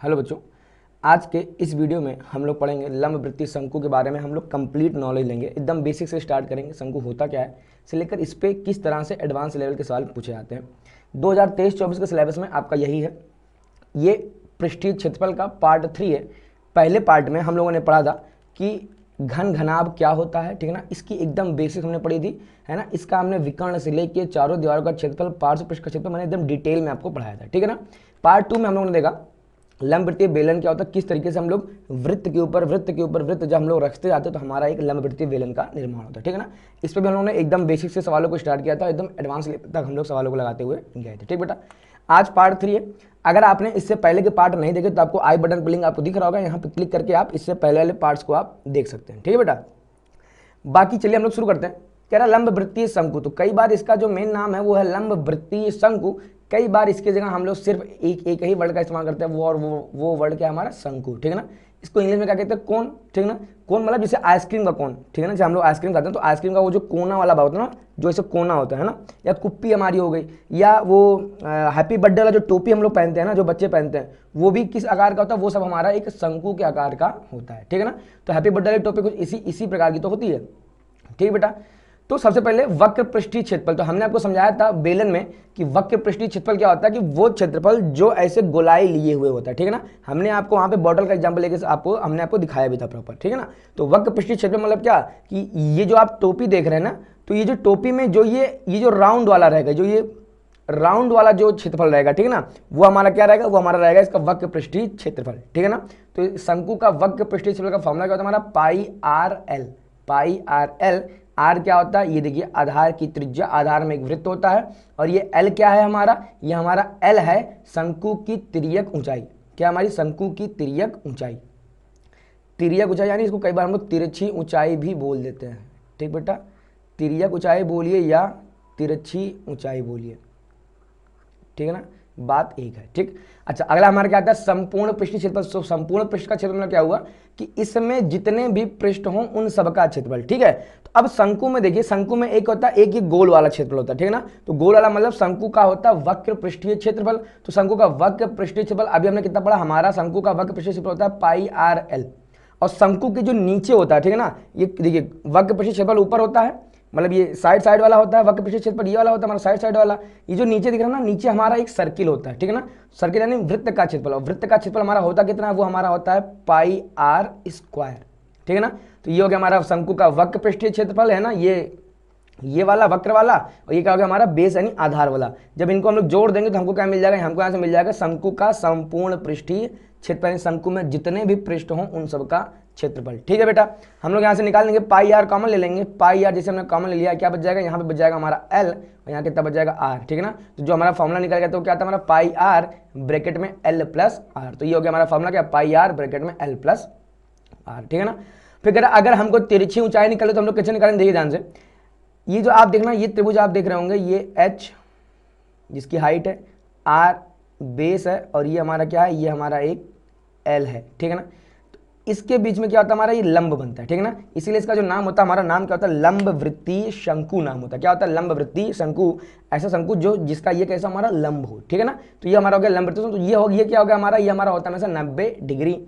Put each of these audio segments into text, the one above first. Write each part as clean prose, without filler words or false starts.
Hello बच्चों, आज के इस वीडियो में हम लोग पढ़ेंगे लंब वृत्तीय शंकु के बारे में। हम लोग कंप्लीट नॉलेज लेंगे, एकदम बेसिक से स्टार्ट करेंगे। शंकु होता क्या है से लेकर इस पे किस तरह से एडवांस लेवल के सवाल पूछे जाते हैं। 2023-24 के सिलेबस में आपका यही है। ये पृष्ठीय क्षेत्रफल का पार्ट 3 है। पहले पार्ट में हम लोगों ने पढ़ा था कि घन घनाभ क्या होता है, ठीक है ना। इसकी एकदम बेसिक हमने पढ़ी थी, है ना। इसका हमने विकर्ण से लेके चारों दीवारों का क्षेत्रफल, पार्श्व पृष्ठ का क्षेत्रफल मैंने एकदम डिटेल में आपको पढ़ाया था, ठीक है ना। पार्ट 2 में हम लोगों ने देखा लंब वृत्तीय बेलन क्या होता है, किस तरीके से हम लोग वृत्त के ऊपर वृत्त जब हम लोग रखते जाते हैं तो हमारा एक लंब वृत्तीय बेलन का निर्माण होता है, ठीक है ना। इस पर भी हम लोगों ने एकदम बेसिक से सवालों को स्टार्ट किया था, एकदम एडवांस लेवल तक हम लोग सवालों को लगाते हुए गए थे, ठीक बेटा। आज पार्ट 3 है। अगर आपने इससे पहले के पार्ट नहीं देखे तो आपको आई बटन पर लिंक आपको दिख रहा होगा, यहाँ पे क्लिक करके आप इससे पहले वाले पार्ट्स को आप देख सकते हैं, ठीक है बेटा। बाकी चलिए हम लोग शुरू करते हैं। कह रहा लंब वृत्तीय शंकु, तो कई बार इसका जो मेन नाम है वो है लंब वृत्तीय शंकु। कई बार इसकी जगह हम लोग सिर्फ एक ही वर्ड का इस्तेमाल करते हैं, वो वर्ड क्या है हमारा, शंकु, ठीक है ना। इसको इंग्लिश में क्या कहते हैं, कोन, ठीक है ना। कोन मतलब जैसे आइसक्रीम का कोन, ठीक है ना। जब हम लोग आइसक्रीम खाते हैं तो आइसक्रीम का वो जो कोना वाला भाग होता है ना, जो ऐसे कोना होता है ना, या कुप्पी हमारी हो गई, या वो हैप्पी बर्थडे वाला जो टोपी हम लोग पहनते हैं ना, जो बच्चे पहनते हैं, वो भी किस आकार का होता है, वो सब हमारा एक शंकु के आकार का होता है, ठीक है ना। तो हैप्पी बर्थडे वाली टोपी कुछ इसी प्रकार की तो होती है, ठीक बेटा। तो सबसे पहले वक्र पृष्ठीय क्षेत्रफल, तो हमने आपको समझाया था बेलन में कि वक्र पृष्ठीय क्षेत्रफल क्या होता है, कि वो क्षेत्रफल जो ऐसे गोलाई लिए हुए होता है, ठीक है ना। हमने आपको वहां पे बॉटल का एग्जांपल लेके हमने आपको दिखाया भी था प्रॉपर, ठीक है ना। तो वक्र पृष्ठीय क्षेत्रफल मतलब क्या, कि ये जो आप टोपी देख रहे हैं ना, तो ये जो टोपी में जो ये जो राउंड वाला रहेगा, जो ये राउंड वाला जो क्षेत्रफल रहेगा, ठीक है ना, वो हमारा क्या रहेगा, वो हमारा रहेगा इसका वक्र पृष्ठीय क्षेत्रफल, ठीक है ना। तो शंकु का वक्र पृष्ठीय क्षेत्रफल का फॉर्मूला क्या होता है हमारा, pi R L. Pi R L, R क्या होता है, ये देखिए आधार की त्रिज्या, आधार में एक वृत्त होता है, और ये एल क्या है हमारा, ये हमारा एल है शंकु की तिर्यक ऊंचाई। क्या हमारी शंकु की तिर्यक ऊंचाई, तिर्यक ऊंचाई यानी इसको कई बार हम लोग तिरछी ऊंचाई भी बोल देते हैं, ठीक बेटा। तिर्यक ऊंचाई बोलिए या तिरछी ऊंचाई बोलिए, ठीक है ना, बात एक है, ठीक। अच्छा, अगला हमारा क्या आता है, संपूर्ण पृष्ठीय क्षेत्रफल। संपूर्ण पृष्ठ का क्षेत्रफल क्या हुआ कि इसमें जितने भी पृष्ठ हों उन सबका क्षेत्रफल, ठीक है। तो अब शंकु में देखिए, शंकु में एक होता है, एक ही गोल वाला क्षेत्रफल होता है, ठीक है ना। तो गोल वाला मतलब शंकु का होता है वक्र पृष्ठीय क्षेत्रफल। तो शंकु का वक्र पृष्ठीय क्षेत्रफल अभी हमने कितना पढ़ा, हमारा शंकु का वक्र पृष्ठीय क्षेत्रफल होता है पाई आर एल। और शंकु के जो नीचे होता है, ठीक है ना, ये देखिए वक्र पृष्ठीय क्षेत्रफल ऊपर होता है, मतलब ये साइड वाला होता है वक्र पृष्ठीय क्षेत्रफल, ये वाला होता है हमारा साइड वाला। ये जो नीचे दिख रहा है ना, नीचे हमारा एक सर्किल होता है, ठीक है ना। सर्किल यानी वृत्त का क्षेत्रफल, और वृत्त का क्षेत्रफल हमारा होता कितना है, वो हमारा होता है पाई आर स्क्वायर, ठीक है ना। तो ये हो गया हमारा शंकु का वक्र पृष्ठीय क्षेत्रफल, है ना, ये वाला वक्र वाला, और ये क्या हो गया हमारा बेस यानी आधार वाला। जब इनको हम लोग जोड़ देंगे तो हमको क्या मिल जाएगा, हमको यहाँ से मिल जाएगा शंकु का संपूर्ण पृष्ठीय क्षेत्रफल, यानी शंकु में जितने भी पृष्ठ हों उन सबका क्षेत्रफल, ठीक है बेटा। हम लोग यहाँ से निकाल लेंगे, पाई आर कॉमन ले लेंगे। पाई आर जैसे हमने कॉमन ले लिया, क्या बच जाएगा, यहाँ पे बच जाएगा हमारा एल, और यहाँ कितना बच जाएगा आर, ठीक है ना। तो जो हमारा फॉर्मुला निकल गया तो क्या था हमारा, पाई आर ब्रैकेट में एल प्लस आर। तो ये हो गया हमारा फॉर्मुला क्या, पाई आर ब्रैकेट में एल प्लस आर, ठीक है ना। फिर अगर हमको तिरछी ऊंचाई निकाले तो हम लोग कैसे निकालेंगे, देखिए ध्यान से। ये जो आप देखना, ये त्रिभुज आप देख रहे होंगे, ये एच जिसकी हाइट है, आर बेस है, और ये हमारा क्या है, ये हमारा एक एल है, ठीक है ना। तो इसके बीच में क्या होता है हमारा, ये लंब बनता है, ठीक है ना। इसीलिए इसका जो नाम होता है, हमारा नाम क्या होता है, लंब वृत्तीय शंकु नाम होता है। क्या होता है, लंब वृत्तीय शंकु, ऐसा शंकु जो जिसका ये कैसा हमारा लंब हो, ठीक है ना। तो ये हमारा हो गया लंब वृत्तीय। तो ये क्या हो गया हमारा, ये हमारा होता है हमेशा 90 डिग्री।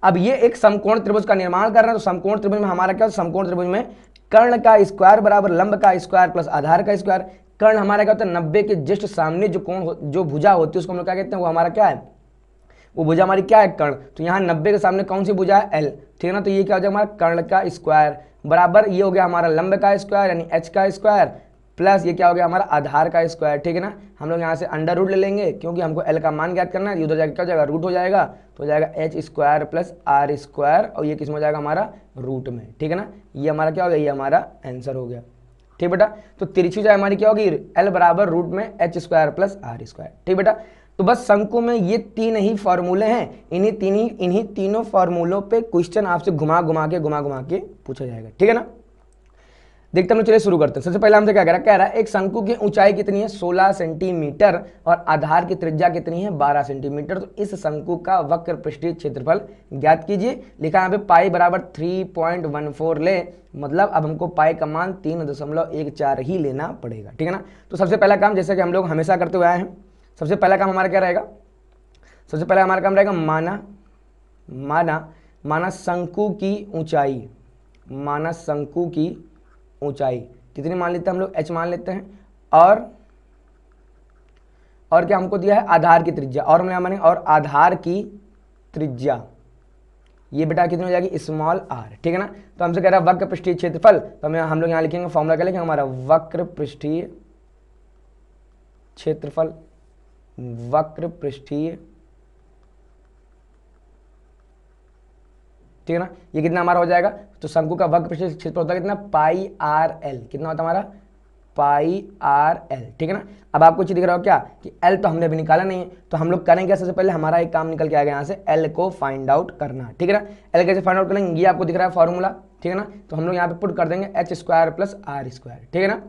अब ये एक समकोण त्रिभुज का निर्माण कर रहे हैं, तो समकोण त्रिभुज में हमारा क्या, समकोण त्रिभुज में कर्ण का स्क्वायर बराबर लंब का स्क्वायर प्लस आधार का स्क्वायर। कर्ण हमारा क्या होता है, 90 के जस्ट सामने जो कोण जो भुजा होती है उसको हम लोग क्या कहते हैं, वो हमारा क्या है, वो भुजा हमारी क्या है, कर्ण। तो यहाँ 90 के सामने कौन सी भुजा है, एल, ठीक है ना। तो ये क्या हो जाएगा हमारा कर्ण का स्क्वायर बराबर, ये हो गया हमारा लंब का स्क्वायर यानी एच का स्क्वायर, प्लस ये क्या हो गया हमारा आधार का स्क्वायर, ठीक है ना। हम लोग यहाँ से अंडर रूट ले लेंगे, क्योंकि हमको एल का मान ज्ञात करना है। उधर जाकर क्या हो जाएगा, रूट हो जाएगा, तो हो जाएगा H square plus R square, और ये किस में हो जाएगा हमारा, रूट में, ठीक है ना। ये हमारा क्या हो गया, ये हमारा आंसर हो गया, ठीक बेटा। तो तिरछी ऊंचाई हमारी क्या होगी, एल बराबर रूट में H square plus R square, ठीक बेटा। तो बस शंकु में ये तीन ही फॉर्मूले हैं, इन्हीं तीनों फॉर्मूलों पे क्वेश्चन आपसे घुमा घुमा के पूछा जाएगा, ठीक है ना। देखते हम, चलिए शुरू करते हैं। सबसे पहले हमसे क्या कह रहा है, एक शंकु की ऊंचाई कितनी है, 16 सेंटीमीटर, और आधार की त्रिज्या कितनी है, 12 सेंटीमीटर। तो इस शंकु का वक्र पृष्ठीय क्षेत्रफल ज्ञात कीजिए। लिखा यहाँ पे पाई बराबर 3.14 ले, मतलब अब हमको पाई का मान 3.14 ही लेना पड़ेगा, ठीक है ना। तो सबसे पहला काम, जैसे कि हम लोग हमेशा करते हुए आए हैं, सबसे पहला काम हमारा क्या रहेगा, सबसे पहले हमारा काम रहेगा माना शंकु की ऊंचाई, माना शंकु की ऊंचाई कितनी मान लेते हैं हम लोग, h मान लेते हैं। और क्या हमको दिया है, आधार की त्रिज्या, और हम यहाँ मानेंगे और आधार की त्रिज्या, ये बेटा कितनी हो जाएगी, स्मॉल r, ठीक है ना। तो हमसे कह रहा है वक्र पृष्ठीय क्षेत्रफल, तो हम लोग यहाँ लिखेंगे फॉर्मूला क्या लिखेंगे हमारा, वक्र पृष्ठीय क्षेत्रफल, वक्र पृष्ठीय, ठीक है ना। ये कितना हमारा हो जाएगा, तो शंकु का वक्र पृष्ठीय क्षेत्रफल होता है कितना, पाई आर एल, कितना होता है हमारा, पाई आर एल, ठीक है ना। अब आपको चीज दिख रहा हो क्या कि एल तो हमने अभी निकाला नहीं है, तो हम लोग करेंगे सबसे पहले हमारा एक काम निकल के आएगा यहाँ से, एल को फाइंड आउट करना, ठीक है ना। एल कैसे फाइंड आउट करेंगे, ये आपको दिख रहा है फॉर्मूला, ठीक है ना। तो हम लोग यहाँ पे पुट कर देंगे H square plus R square, ठीक है ना।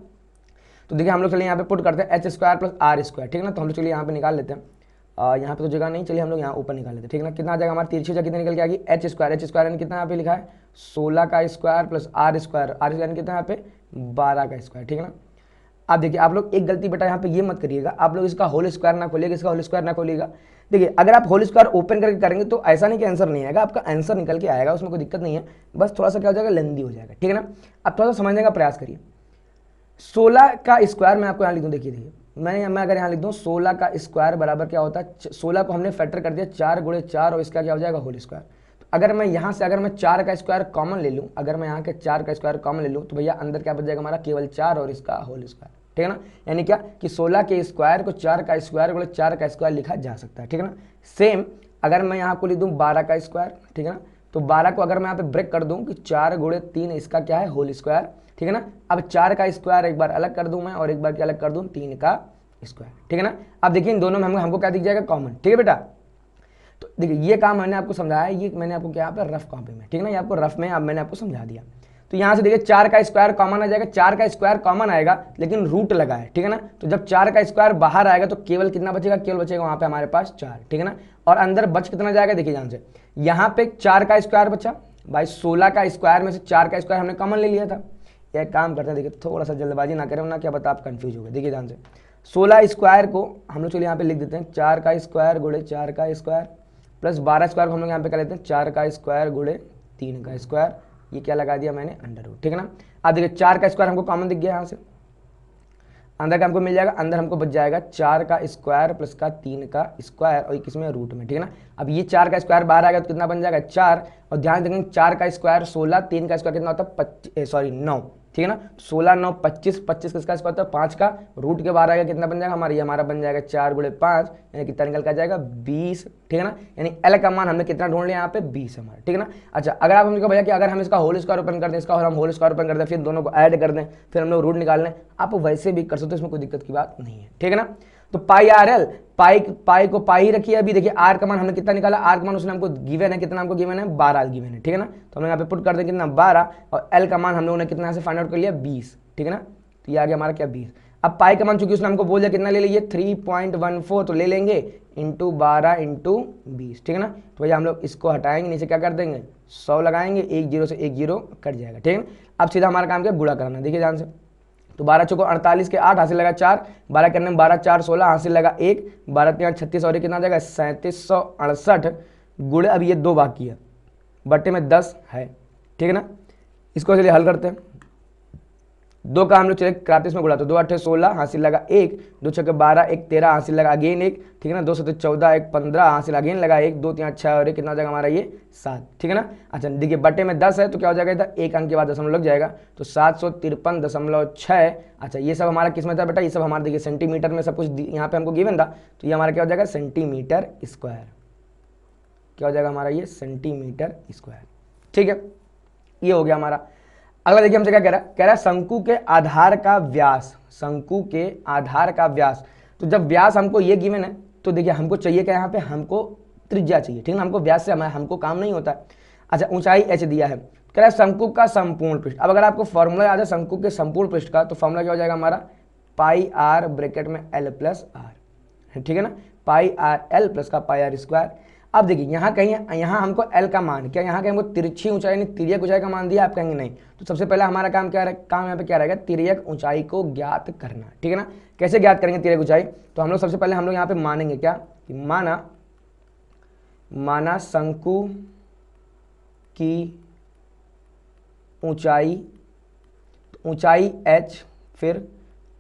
तो देखिए हम लोग चलिए यहाँ पे पुट करते हैं H square plus R square, ठीक है ना। तो हम लोग चलिए यहाँ पे निकाल लेते हैं, यहाँ पे तो जगह नहीं, चलिए हम लोग यहाँ ऊपर निकाल लेते हैं, ठीक है ना। कितना आ जाएगा हमारा तिरछी जगह कितनी निकल के आएगी, एच स्क्वायर यानी कितना यहाँ पे लिखा है 16 का स्क्वायर प्लस आर स्क्वायर यानी कितना यहाँ पे 12 का स्क्वायर, ठीक है ना। अब देखिए आप लोग एक गलती बेटा यहाँ पे ये मत करिएगा, आप लोग इसका होल स्क्वायर ना खोलिएगा, इसका होल स्क्वायर ना खोलिएगा। देखिए अगर आप होल स्क्वायर ओपन करके करेंगे तो ऐसा नहीं कि आंसर नहीं आएगा, आपका आंसर निकल के आएगा, उसमें कोई दिक्कत नहीं है, बस थोड़ा सा क्या हो जाएगा, लेंदी हो जाएगा, ठीक है ना। अब थोड़ा सा समझने का प्रयास करिए। 16 का स्क्वायर मैं आपको यहाँ लिख दूँ, देखिए मैं अगर यहाँ लिख दूँ 16 का स्क्वायर बराबर क्या होता है, 16 को हमने फैक्टर कर दिया 4 गुणे 4 और इसका क्या हो जाएगा, होल स्क्वायर। तो अगर मैं यहाँ से अगर मैं 4 का स्क्वायर कॉमन ले लूँ, अगर मैं यहाँ के 4 का स्क्वायर कॉमन ले लूँ तो भैया अंदर क्या बच जाएगा हमारा, केवल 4 और इसका होल स्क्वायर, ठीक है ना। यानी क्या कि 16 के स्क्वायर को 4 का स्क्वायर गुणे 4 का स्क्वायर लिखा जा सकता है, ठीक है ना। सेम अगर मैं यहाँ को लिख दूँ 12 का स्क्वायर, ठीक है ना, तो 12 को अगर मैं यहाँ पे ब्रेक कर दूँ कि 4 गुणे 3 इसका क्या है, होल स्क्वायर, ठीक है ना। अब 4 का स्क्वायर एक बार अलग कर दूँ मैं और एक बार क्या अलग कर दूँ, 3 का स्क्वायर, ठीक है ना। अब देखिए इन दोनों में हमको क्या दिख जाएगा, कॉमन, ठीक है बेटा। तो देखिए ये काम मैंने आपको समझाया, ये मैंने आपको क्या यहाँ पे रफ कॉपी में, ठीक है ना, ये आपको रफ में अब मैंने आपको समझा दिया। तो यहाँ से देखिए 4 का स्क्वायर कॉमन आ जाएगा, 4 का स्क्वायर कॉमन आएगा लेकिन रूट लगा है, ठीक है ना। तो जब 4 का स्क्वायर बाहर आएगा तो केवल कितना बचेगा, केवल बचेगा वहाँ पे हमारे पास 4, ठीक है ना। और अंदर बच कितना जाएगा, देखिए ध्यान से, यहाँ पे 4 का स्क्वायर बचा भाई, 16 का स्क्वायर में से 4 का स्क्वायर हमने कॉमन ले लिया था। एक काम करते हैं, देखिए थोड़ा सा जल्दबाजी ना करें ना, क्या बता आप कंफ्यूज हो गए। देखिए ध्यान से 16 स्क्वायर को हम लोग चलिए यहाँ पे लिख देते हैं 4 का स्क्वायर गुणे 4 का स्क्वायर प्लस 12 स्क्वायर को हम लोग यहाँ पे कर लेते हैं 4 का स्क्वायर गुणे 3 का स्क्वायर, ये क्या लगा दिया मैंने, अंडर रूट, ठीक है ना। अब देखिए 4 का स्क्वायर हमको कॉमन दिख गया, यहाँ से अंदर का हमको मिल जाएगा, अंदर हमको बच जाएगा 4 का स्क्वायर प्लस का 3 का स्क्वायर और किसमें, रूट में, ठीक है ना। अब ये 4 का स्क्वायर बाहर आ गया तो कितना बन जाएगा, 4, और ध्यान देंगे 4 का स्क्वायर 16, 3 का स्क्वायर कितना होता है 9, ठीक है ना। 16 9 25, 25 किसका स्क्वायर होता है 5 का, रूट के बाहर आएगा कितना बन जाएगा हमारा, ये हमारा बन जाएगा 4 गुणे 5 यानी कितना निकल का जाएगा 20, ठीक है ना। यानी एल का मान हमने कितना ढूंढ लिया यहाँ पे 20 हमारा, ठीक है ना। अच्छा अगर आप हमने कहा भैया कि अगर हम इसका होल स्क्वायर ओपन कर दें, इसका और हम होल स्क्वायर ओपन कर दें, फिर दोनों को ऐड कर दें, फिर हम लोग रूट निकाल लें, आप वैसे भी कर सकते हो, इसमें कोई दिक्कत की बात नहीं है, ठीक है ना। तो पाई आर एल, पाई को पाई ही रखिए। अभी देखिए आर का मान हमने कितना निकाला, आर का मान उसने हमको गिवन है, कितना हमको गिवन है 12 गिवन है, ठीक है ना। तो हम यहाँ पे पुट कर दें कितना 12 और एल का मान हम लोगों ने कितना से फाइंड आउट कर लिया 20, ठीक है ना। तो ये आ गया हमारा क्या 20। अब पाई का मान चूंकि उसने हमको बोल दिया कितना ले लीजिए 3.14, तो ले लेंगे इंटू 12 इंटू 20, ठीक है ना। तो भैया हम लोग इसको हटाएंगे, नीचे क्या कर देंगे 100 लगाएंगे, 1 0 से 1 0 कट जाएगा, ठीक है ना। अब सीधा हमारा काम क्या गुणा कराना, देखिए ध्यान से, तो 12 चौको 48 के 8 हासिल लगा 4, 12 करने में 12 4 16 हासिल लगा 1, 12 3 36 और कितना जाएगा 3768 गुणे, अब ये 2 बाकी है, बट्टे में 10 है, ठीक है ना। इसको चलिए हल करते हैं, 2 का हम लोग चले कराते इसमें गुणा, तो 2 8 16 हासिल लगा 1, 2 6 12 1 13 हासिल लगा अगेन 1, ठीक है ना। 2 7 14 1 15 हासिल अगेन लगा 1, 2 3 6 और कितना हो जाएगा हमारा ये 7, ठीक है ना। अच्छा देखिए बट्टे में 10 है तो क्या हो जाएगा इधर 1 अंक के बाद दशमलव लग जाएगा, तो 753.6। अच्छा ये सब हमारा किस में था बेटा, ये सब हमारा देखिए सेंटीमीटर में सब कुछ यहाँ पे हमको गिवन था, तो ये हमारा क्या हो जाएगा सेंटीमीटर स्क्वायर, क्या हो जाएगा हमारा ये सेंटीमीटर स्क्वायर, ठीक है। ये हो गया हमारा। अगला देखिए हमसे क्या कह रहा है शंकु के आधार का व्यास, शंकु के आधार का व्यास। तो जब व्यास हमको ये गिवन है तो देखिए हमको चाहिए क्या, यहाँ पे हमको त्रिज्या चाहिए, ठीक है ना, हमको व्यास से हमको काम नहीं होता है। अच्छा ऊंचाई h दिया है, कह रहा है शंकु का संपूर्ण पृष्ठ। अब अगर आपको फॉर्मूला याद है शंकु के संपूर्ण पृष्ठ का, तो फॉर्मूला क्या हो जाएगा हमारा पाई आर ब्रैकेट में एल प्लस आर, ठीक है ना, पाई आर एल प्लस का पाई आर स्क्वायर। अब देखिए यहाँ कहीं, यहाँ हमको एल का मान क्या, यहाँ कहीं हमको तिरछी ऊंचाई यानी तिर्यक ऊंचाई का मान दिया, आप कहेंगे नहीं, तो सबसे पहले हमारा काम क्या काम यहाँ पे क्या रहेगा, तिर्यक ऊंचाई को ज्ञात करना, ठीक है ना। कैसे ज्ञात करेंगे तिर्यक ऊंचाई, तो हम लोग सबसे पहले हम लोग यहाँ पे मानेंगे क्या कि माना माना शंकु की ऊंचाई, ऊंचाई h, फिर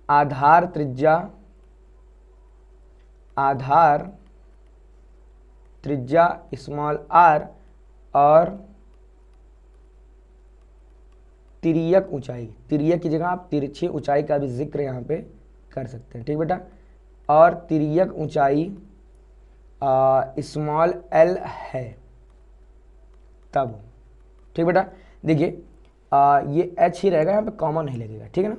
आधार त्रिज्या, आधार त्रिज्या स्मॉल r, और तिर्यक ऊंचाई, तिर्यक की जगह आप तिरछी ऊंचाई का भी जिक्र यहाँ पे कर सकते हैं, ठीक बेटा। और तिर्यक ऊंचाई स्मॉल l है तब, ठीक बेटा। देखिए ये h ही रहेगा, यहाँ पे कॉमन नहीं लगेगा, ठीक है ना।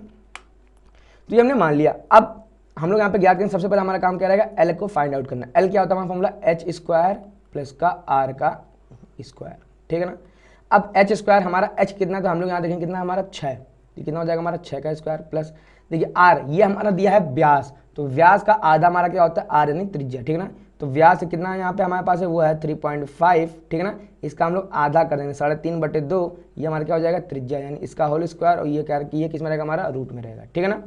तो ये हमने मान लिया। अब हम लोग यहाँ पे ज्ञात करेंगे, सबसे पहले हमारा काम क्या रहेगा, l को फाइंड आउट करना। l क्या होता है हमारा फॉर्मूला, h स्क्वायर प्लस का r का स्क्वायर, ठीक है ना। अब h स्क्वायर हमारा h कितना, तो हम लोग यहाँ देखेंगे कितना हमारा 6, ये कितना हो जाएगा हमारा 6 का स्क्वायर, प्लस देखिए r ये हमारा दिया है व्यास, तो व्यास का आधा हमारा क्या होता है r यानी त्रिज्या, ठीक है ना। तो व्यास कितना यहाँ पे हमारे पास है, वो है 3.5, ठीक है ना। इसका हम लोग आधा कर देंगे, 3.5/2, ये हमारा क्या हो जाएगा त्रिज्या, यानी इसका होल स्क्वायर, और ये क्या, ये किस में रहेगा हमारा रूट में रहेगा, ठीक है ना।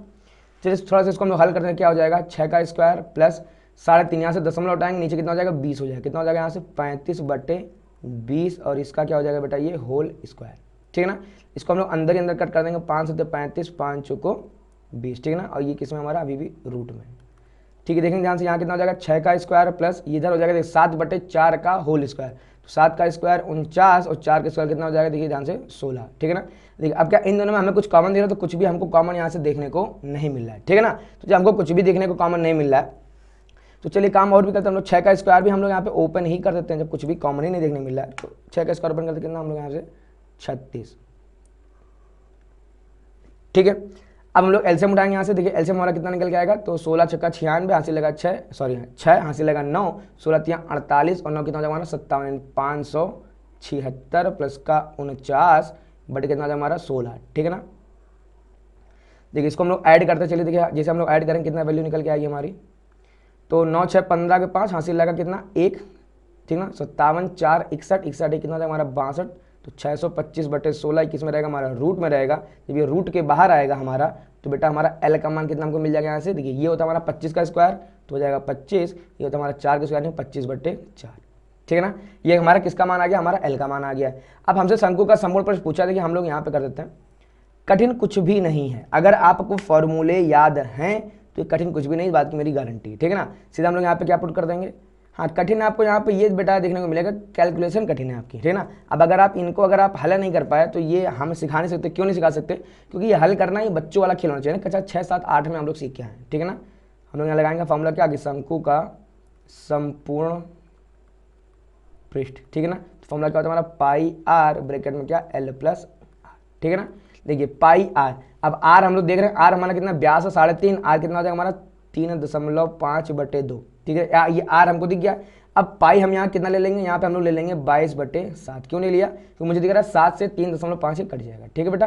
चलिए थोड़ा सा इसको हम लोग हल करते हैं, क्या हो जाएगा 6 का स्क्वायर प्लस 3.5, यहाँ से दशमलव उठाएंगे, नीचे कितना हो जाएगा 20 हो जाएगा, कितना हो जाएगा यहाँ से 35/20, और इसका क्या हो जाएगा बेटा ये होल स्क्वायर, ठीक है ना। इसको हम लोग अंदर ही अंदर कट कर देंगे, 5 से 35, 5 चौको 20, ठीक है ना। और ये किस में हमारा अभी भी रूट में, ठीक है। देखेंगे ध्यान से, यहाँ कितना हो जाएगा 6 का स्क्वायर प्लस इधर हो जाएगा 7/4 का होल स्क्वायर, तो 7 का स्क्वायर 49, और 4 का स्क्वायर कितना हो जाएगा, देखिए ध्यान से 16, ठीक है ना। देखिए अब क्या इन दोनों में हमें कुछ कॉमन दिख रहा है, तो कुछ भी हमको कॉमन यहाँ से देखने को नहीं मिल रहा है, ठीक है ना। तो जब हमको कुछ भी देखने को कॉमन नहीं मिल रहा है, तो चलिए काम और भी करते हैं हम लोग। 6 का स्क्वायर भी हम लोग यहाँ पे ओपन ही कर देते हैं, जब कुछ भी कॉमन ही नहीं देखने मिल रहा है, तो 6 का स्क्वायर ओपन करते कितना हम लोग यहाँ से 36, ठीक है। अब हम लोग एलसीएम उठाएंगे यहाँ से, देखिए एलसीएम हमारा कितना निकल के आएगा, तो 16 छक्का 96, हासिल लगा 6, सॉरी 6 हासिल लगा 9, 16 तियाँ 48, और 9 कितना हो जाएगा हमारा 57, 576 प्लस का 49 बटे कितना हो जाएगा हमारा 16, ठीक है ना। देखिए इसको हम लोग ऐड करते चलिए, देखिए जैसे हम लोग ऐड करेंगे कितना वैल्यू निकल के आएगी हमारी, तो 9 6 15 के 5, हासिल लगा कितना 1, ठीक ना। 57 4 61, 61 कितना हो जाएगा हमारा 62, तो 625/16 किस में रहेगा हमारा रूट में रहेगा। जब ये रूट के बाहर आएगा हमारा, तो बेटा हमारा एल का मान कितना हमको मिल जाएगा यहाँ से, देखिए ये होता है हमारा 25 का स्क्वायर, तो हो जाएगा 25, ये होता है हमारा 4 का स्क्वायर नहीं 25/4, ठीक है ना। ये हमारा किसका मान आ गया, हमारा एल का मान आ गया। अब हमसे शंकु का समूल प्रश्न पूछा, देखिए हम लोग यहाँ पे कर देते हैं, कठिन कुछ भी नहीं है। अगर आपको फॉर्मूले याद हैं तो कठिन कुछ भी नहीं, बात की मेरी गारंटी, ठीक है ना। सीधा हम लोग यहाँ पे क्या पुट कर देंगे, हाँ कठिन आपको यहाँ पे ये बेटा देखने को मिलेगा, कैलकुलेशन कठिन है आपकी, ठीक है ना। अब अगर आप इनको अगर आप हल नहीं कर पाए, तो ये हम सिखा नहीं सकते। क्यों नहीं सिखा सकते, क्योंकि ये हल करना ही बच्चों वाला खेल होना चाहिए ना, कक्षा 6 7 8 में हम लोग सीख के आए, ठीक है ना। हम लोग यहाँ लगाएंगे फॉर्मूला क्या, कि शंकु का संपूर्ण पृष्ठ, ठीक है ना। तो फॉर्मूला क्या होता है हमारा, पाई आर ब्रैकेट में क्या एल प्लस आर, ठीक है ना। देखिए पाई आर, अब आर हम लोग देख रहे हैं, आर हमारा कितना 82 है 3.5, आर कितना हो जाएगा हमारा 3.5/2, ठीक है। ये आर हमको दिख गया। अब पाई हम यहाँ कितना ले लेंगे, यहाँ पे हम लोग ले लेंगे 22/7। क्यों नहीं लिया, क्योंकि मुझे दिख रहा है 7 से 3.5 ही कट जाएगा, ठीक है बेटा।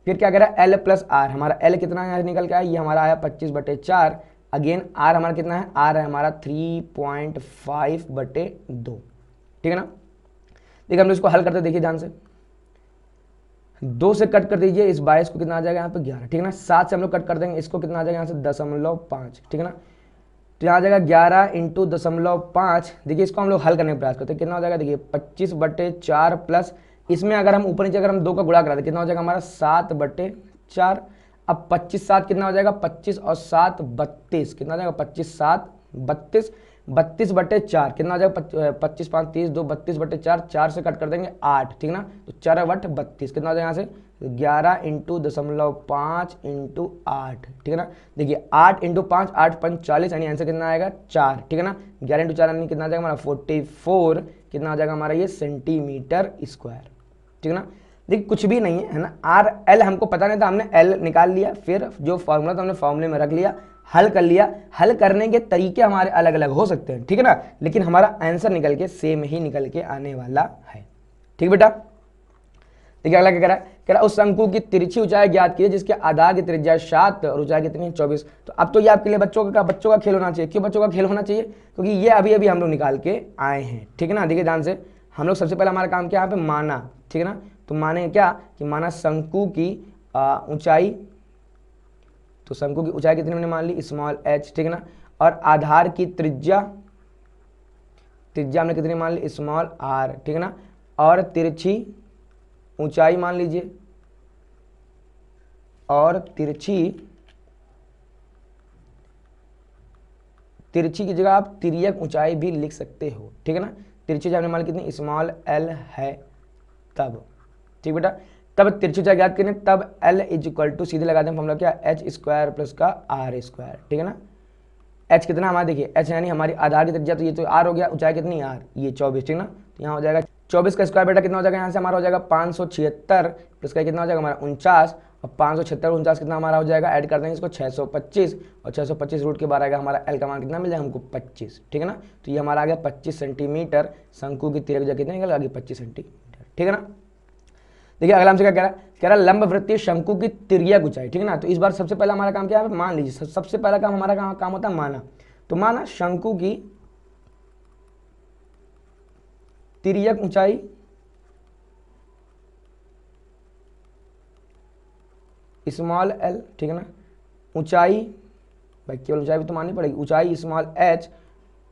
फिर क्या कह रहा है एल प्लस आर, हमारा एल कितना यहाँ निकल के आया, ये हमारा आया 25/4, अगेन आर हमारा कितना है, आर है हमारा 3.5/2, ठीक है ना। देखिए हम लोग इसको हल करते देखिए ध्यान से, 2 से कट कर दीजिए, इस 22 को कितना आ जाएगा यहाँ पे 11, ठीक है ना। 7 से हम लोग कट कर देंगे, इसको कितना आ जाएगा यहाँ से 0.5, ठीक है ना। तो यहाँ आ जाएगा 11 × 0.5। देखिए इसको हम लोग हल करने का प्रयास करते हैं, कितना हो जाएगा, देखिए 25/4 प्लस इसमें अगर हम ऊपर नीचे अगर हम 2 का गुणा करा दें, कितना हो जाएगा हमारा 7/4। अब 25 7 कितना हो जाएगा, 25 और 7 32, कितना हो जाएगा 25 7 32, 32/4 कितना हो जाएगा, 25 5 30 2 32/4, 4 से कट कर देंगे 8, ठीक ना। तो 4/32 कितना हो जाएगा यहाँ से 11 × 0.5 × 8, ठीक है ना। देखिए 8 × 5 8 5 40, यानी आंसर कितना आएगा 4, ठीक है ना। 11 × 4 यानी कितना आ जाएगा हमारा 44, कितना आ जाएगा हमारा ये सेंटीमीटर स्क्वायर, ठीक है ना। देखिए कुछ भी नहीं है ना, आर एल हमको पता नहीं था, हमने एल निकाल लिया, फिर जो फॉर्मूला था हमने फॉर्मूले में रख लिया, हल कर लिया। हल करने के तरीके हमारे अलग अलग हो सकते हैं, ठीक है ना, लेकिन हमारा आंसर निकल के सेम ही निकल के आने वाला है, ठीक बेटा। देखिए अगला क्या कह रहा है उस शंकु की तिरछी ऊंचाई ज्ञात कीजिए जिसके आधार की त्रिज्या 7 और ऊंचाई कितनी है 24। तो अब तो ये आपके लिए बच्चों का खेल होना चाहिए। क्यों बच्चों का खेल होना चाहिए, क्योंकि ये अभी अभी हम लोग निकाल के आए हैं, ठीक है ना। देखिए ध्यान से, हम लोग सबसे पहले हमारा काम क्या यहाँ पे माना, ठीक है ना। तो माने क्या कि माना शंकु की ऊंचाई, तो शंकु की ऊंचाई कितनी हमने मान ली स्मॉल h, ठीक है ना। और आधार की त्रिज्या त्रिज्या हमने कितनी मान ली, स्मॉल आर, ठीक है ना, और तिरछी ऊंचाई मान लीजिए, और तिरछी की जगह आप तिर्यक ऊंचाई भी लिख सकते हो, ठीक है ना। तिरछी ऊंचाई हमने मान ली कितनी, स्मॉल एल है, तब ठीक बेटा, तब तिरछी ऊंचाई ज्ञात करें, तब एल इज इक्वल टू सीधे लगा दें फॉर्मूला क्या, एच स्क्वायर प्लस का आर स्क्वायर, ठीक है ना। एच कितना हमारा देखिए, एच यानी हमारी आधार की त्रिज्या, तो ये तो आर हो गया, ऊंचाई कितनी आर, ये 24, ठीक ना, तो यहाँ हो जाएगा 24 का स्क्वायर बेटा कितना हो जाएगा, यहाँ से हमारा हो जाएगा 576 प्लस का कितना हो जाएगा हमारा 49, और 576 49 कितना हमारा हो जाएगा, ऐड कर देंगे इसको 625, और 625 रूट के बाहर आएगा हमारा एल का मान कितना मिल जाएगा हमको 25, ठीक है ना। तो ये हमारा आ गया 25 सेंटीमीटर, शंकु की त्रिज्या कितनी निकल आ गई 25 सेंटीमीटर, ठीक है ना। देखिए अगला हमसे क्या कह रहा है लंब वृत्तीय शंकु की तिर्यक ऊंचाई, ठीक है ना। तो इस बार सबसे पहला हमारा काम क्या है, मान लीजिए सबसे पहला काम हमारा काम होता है माना, तो माना शंकु की तिर्यक ऊंचाई स्मॉल एल, ठीक है ना, ऊंचाई भाई केवल ऊंचाई भी तो माननी पड़ेगी, ऊंचाई स्मॉल एच,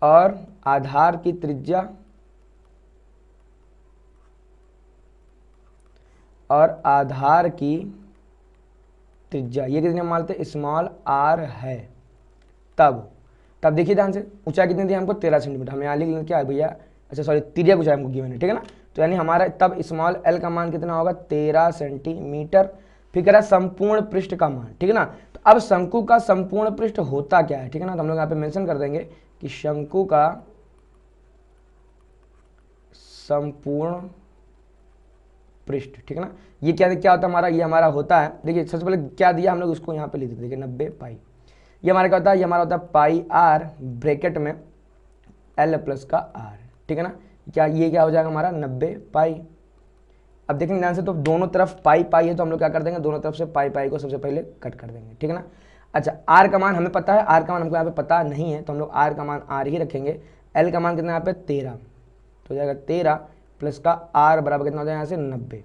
और आधार की त्रिज्या ये कितने मानते हैं, स्मॉल आर है, तब देखिए ध्यान से ऊंचाई कितनी दी हमको 13 सेंटीमीटर, हम यहाँ लिख लें क्या है भैया, अच्छा सॉरी तिर्यक ऊंचाई हमको गिवन है, ठीक है ना। तो यानी हमारा तब स्मॉल एल का मान कितना होगा 13 सेंटीमीटर। फिर कह रहा है संपूर्ण पृष्ठ का मान, ठीक है ना। तो अब शंकु का संपूर्ण पृष्ठ होता क्या है, ठीक है ना, तो हम लोग यहाँ पे मेंशन कर देंगे कि शंकु का संपूर्ण पृष्ठ, ठीक है ना, ये क्या होता है हमारा, ये हमारा होता है, देखिए सबसे पहले क्या दिया हम लोग उसको यहाँ पे लिख देते, देखिए 90 पाई, ये हमारा क्या होता है, ये हमारा होता है पाई आर ब्रैकेट में एल प्लस का आर, ठीक है ना, ये क्या हो जाएगा हमारा 90 पाई। अब देखेंगे ध्यान से, तो दोनों तरफ पाई पाई है, तो हम लोग क्या कर देंगे, दोनों तरफ से पाई पाई को सबसे पहले कट कर देंगे, ठीक है ना। अच्छा आर का मान हमें पता है, आर का मान हमको यहाँ पे पता नहीं है, तो हम लोग आर का मान आर ही रखेंगे, एल का मान कितना यहाँ पे 13, तो हो जाएगा 13 प्लस का आर बराबर कितना हो जाएगा यहाँ से 90,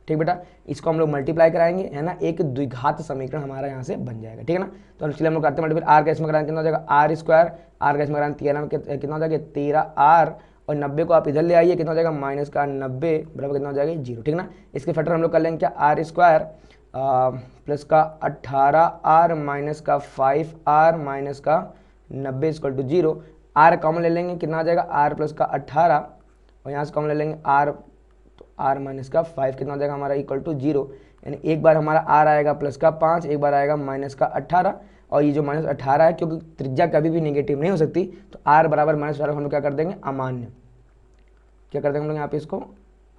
ठीक बेटा। इसको हम लोग मल्टीप्लाई कराएंगे, है ना, एक द्विघात समीकरण हमारा यहाँ से बन जाएगा, ठीक है ना। तो इसलिए हम लोग करते हैं मल्टीप्लाई, आर का इसमें कराएंगे कितना हो जाएगा आर स्क्वायर, आर का इसमें कराएंगे 13 में कितना हो जाएगा 13 आर, और 90 को आप इधर ले आइए, कितना हो जाएगा माइनस का 90 बराबर कितना हो जाएगा 0, ठीक है ना। इसके फैक्टर हम लोग कर लेंगे क्या, आर स्क्वायर प्लस का 18 आर माइनस का 5 आर माइनस का 90 इक्वल टू 0, आर कॉमन ले लेंगे कितना आ जाएगा आर प्लस का 18, और यहाँ से कॉमन ले लेंगे आर, तो आर माइनस का 5 कितना हो जाएगा हमारा इक्वल टू 0, यानी एक बार हमारा आर आएगा प्लस का 5, एक बार आएगा माइनस का 18, और ये जो माइनस 18 है क्योंकि त्रिज्या कभी भी नेगेटिव नहीं हो सकती, तो आर बराबर माइनस 18 हम लोग क्या कर देंगे अमान्य, क्या कर देंगे हम लोग यहाँ पे इसको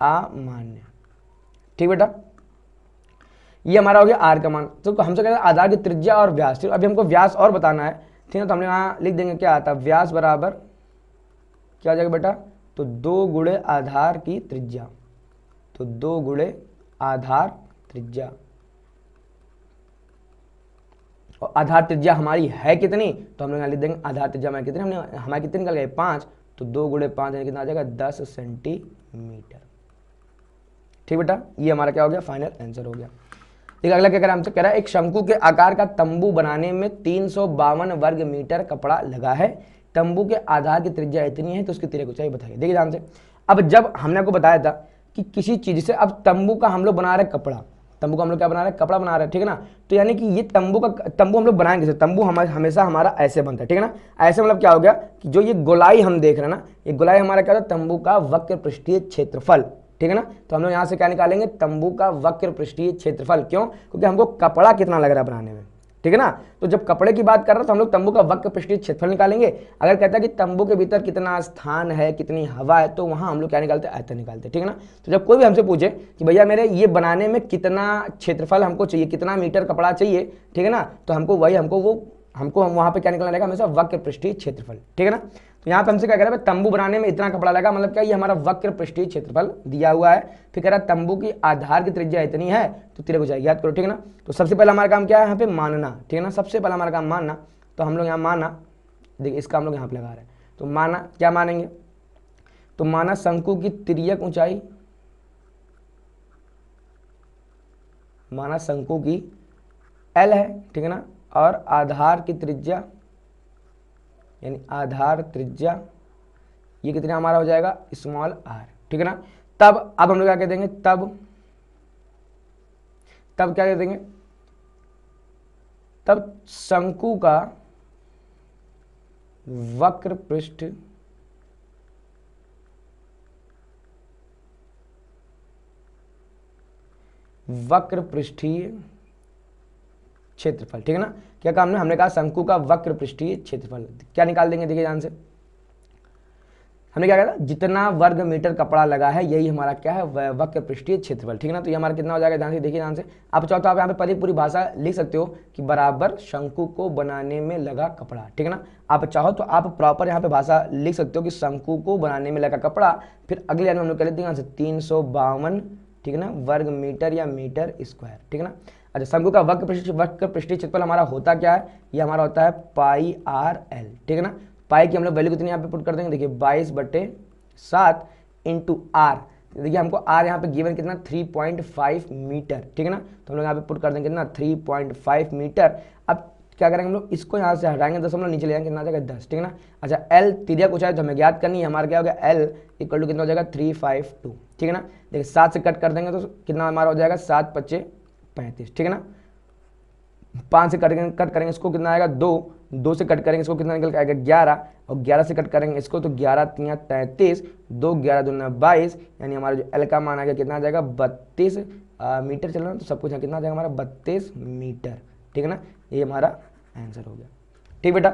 अमान्य, ठीक बेटा। ये हमारा हो गया आर का मान। तो हमसे कहते हैं आधार की त्रिज्या और व्यास, ठीक है, अभी हमको व्यास और बताना है, ठीक है, तो हमने यहाँ लिख देंगे क्या आता है, व्यास बराबर क्या हो जाएगा बेटा, तो 2 गुणे आधार की त्रिज्या, तो 2 गुणे आधार त्रिज्या, और आधार त्रिज्या हमारी है कितनी, तो हम लोग यहाँ लिख देंगे आधार त्रिज्या हमारी कितनी, हमने हमारी कितनी निकल गई 5, तो 2 गुणे 5 यानी कितना आ जाएगा 10 सेंटीमीटर, ठीक बेटा। ये हमारा क्या हो गया फाइनल आंसर हो गया। देखिए अगला क्या कह रहा है हमसे, कह रहा है एक शंकु के आकार का तंबू बनाने में 352 वर्ग मीटर कपड़ा लगा है, तंबू के आधार की त्रिज्या इतनी है, तो उसकी त्रिज्या ऊंचाई बताइए। देखिए ध्यान से, अब जब हमने आपको बताया था कि किसी चीज से, अब तंबू का हम लोग बना रहे कपड़ा, तंबू का हम लोग क्या बना रहे हैं, कपड़ा बना रहे हैं, ठीक है ना। तो यानी कि ये तंबू हम लोग बनाएंगे कैसे, तंबू हमेशा हमारा ऐसे बनता है, ठीक है ना। ऐसे मतलब क्या हो गया कि जो ये गोलाई हम देख रहे हैं ना, ये गोलाई हमारा क्या होता है, तंबू का वक्र पृष्ठीय क्षेत्रफल, ठीक है ना। तो हम लोग यहाँ से क्या निकालेंगे, तंबू का वक्र पृष्ठीय क्षेत्रफल, क्यों, क्योंकि हमको कपड़ा कितना लग रहा है बनाने में, ठीक है ना। तो जब कपड़े की बात कर रहे हैं तो हम लोग तंबू का वक्र पृष्ठीय क्षेत्रफल निकालेंगे। अगर कहता है कि तंबू के भीतर कितना स्थान है, कितनी हवा है, तो वहां हम लोग क्या निकालते हैं, आयतन निकालते हैं, ठीक है ना। तो जब कोई भी हमसे पूछे कि भैया मेरे ये बनाने में कितना क्षेत्रफल हमको चाहिए, कितना मीटर कपड़ा चाहिए, ठीक है ना, तो हमको वहां पे क्या निकलना रहेगा, हमेशा वक्र पृष्ठीय क्षेत्रफल, ठीक है ना। तो यहाँ पे हमसे क्या कह रहा है, तंबू बनाने में इतना कपड़ा लगा, मतलब क्या, ये हमारा वक्र पृष्ठीय क्षेत्रफल दिया हुआ है। फिर कह रहा है तंबू की आधार की त्रिज्या इतनी है, तो त्रिभुज याद करो, ठीक है ना। तो सबसे पहला हमारा काम क्या है, यहाँ पे मानना, ठीक है ना, सबसे पहला हमारा काम मानना। तो हम लोग यहाँ माना, देखिए इसका हम लोग यहाँ पे लगा रहे हैं, तो माना क्या मानेंगे, तो माना शंकु की तिर्यक ऊंचाई, माना शंकु की एल है, ठीक है ना, और आधार की त्रिज्या यानी आधार त्रिज्या ये कितना हमारा हो जाएगा स्मॉल आर, ठीक है ना। तब अब हम लोग क्या कह देंगे, तब क्या कह देंगे, तब शंकु का वक्र पृष्ठ वक्र पृष्ठीय क्षेत्रफल, ठीक है ना। क्या काम है, हमने कहा शंकु का वक्र पृष्ठीय क्षेत्रफल, क्या निकाल देंगे, देखिए ध्यान से। हमने क्या कहा था, जितना वर्ग मीटर कपड़ा लगा है यही हमारा क्या है, वक्र पृष्ठीय क्षेत्रफल, ठीक है ना। तो ये हमारा कितना हो जाएगा, ध्यान से देखिए, ध्यान से। आप चाहो तो आप यहाँ पे पूरी भाषा लिख सकते हो कि बराबर शंकु को बनाने में लगा कपड़ा, ठीक है ना। आप चाहो तो आप प्रॉपर यहाँ पे भाषा लिख सकते हो कि शंकु को बनाने में लगा कपड़ा, फिर अगले लाइन में हम लोग कर लेते हैं यहाँ से 352, ठीक है ना, वर्ग मीटर या मीटर स्क्वायर, ठीक है ना। अच्छा, शंकु का वक्र पृष्ठीय क्षेत्रफल हमारा होता क्या है, ये हमारा होता है पाई आर एल, ठीक है ना। पाई की हम लोग वैल्यू कितनी यहाँ पे पुट कर देंगे, देखिए 22/7 इंटू आर, देखिए हमको आर यहाँ पे गिवन कितना 3.5 मीटर, ठीक है ना। तो हम लोग यहाँ पे पुट कर देंगे कितना 3.5 मीटर। अब क्या करेंगे हम लोग, इसको यहाँ से हटाएंगे 10, हम लोग नीचे ले जाएंगे, कितना आ जाएगा 10, ठीक है ना। अच्छा, एल तिर्यक ऊंचाई तो हमें ज्ञात करनी है, हमारा क्या हो गया, एल इक्वल टू कितना हो जाएगा 352, ठीक है ना। देखिए 7 से कट कर देंगे तो कितना हमारा हो जाएगा 7 × 5 = 35, ठीक है ना। 5 से कट करेंगे इसको, कितना आएगा 2 से कट करेंगे इसको, कितना निकल के आएगा 11, और 11 से कट करेंगे इसको तो 11 × 3 = 33, 2 11 2 22, यानी हमारा जो एल का मान आ गया कितना आ जाएगा 32 मीटर। चल रहा है तो सब कुछ कितना आ जाएगा हमारा 32 मीटर, ठीक है ना। ये हमारा आंसर हो गया, ठीक बेटा।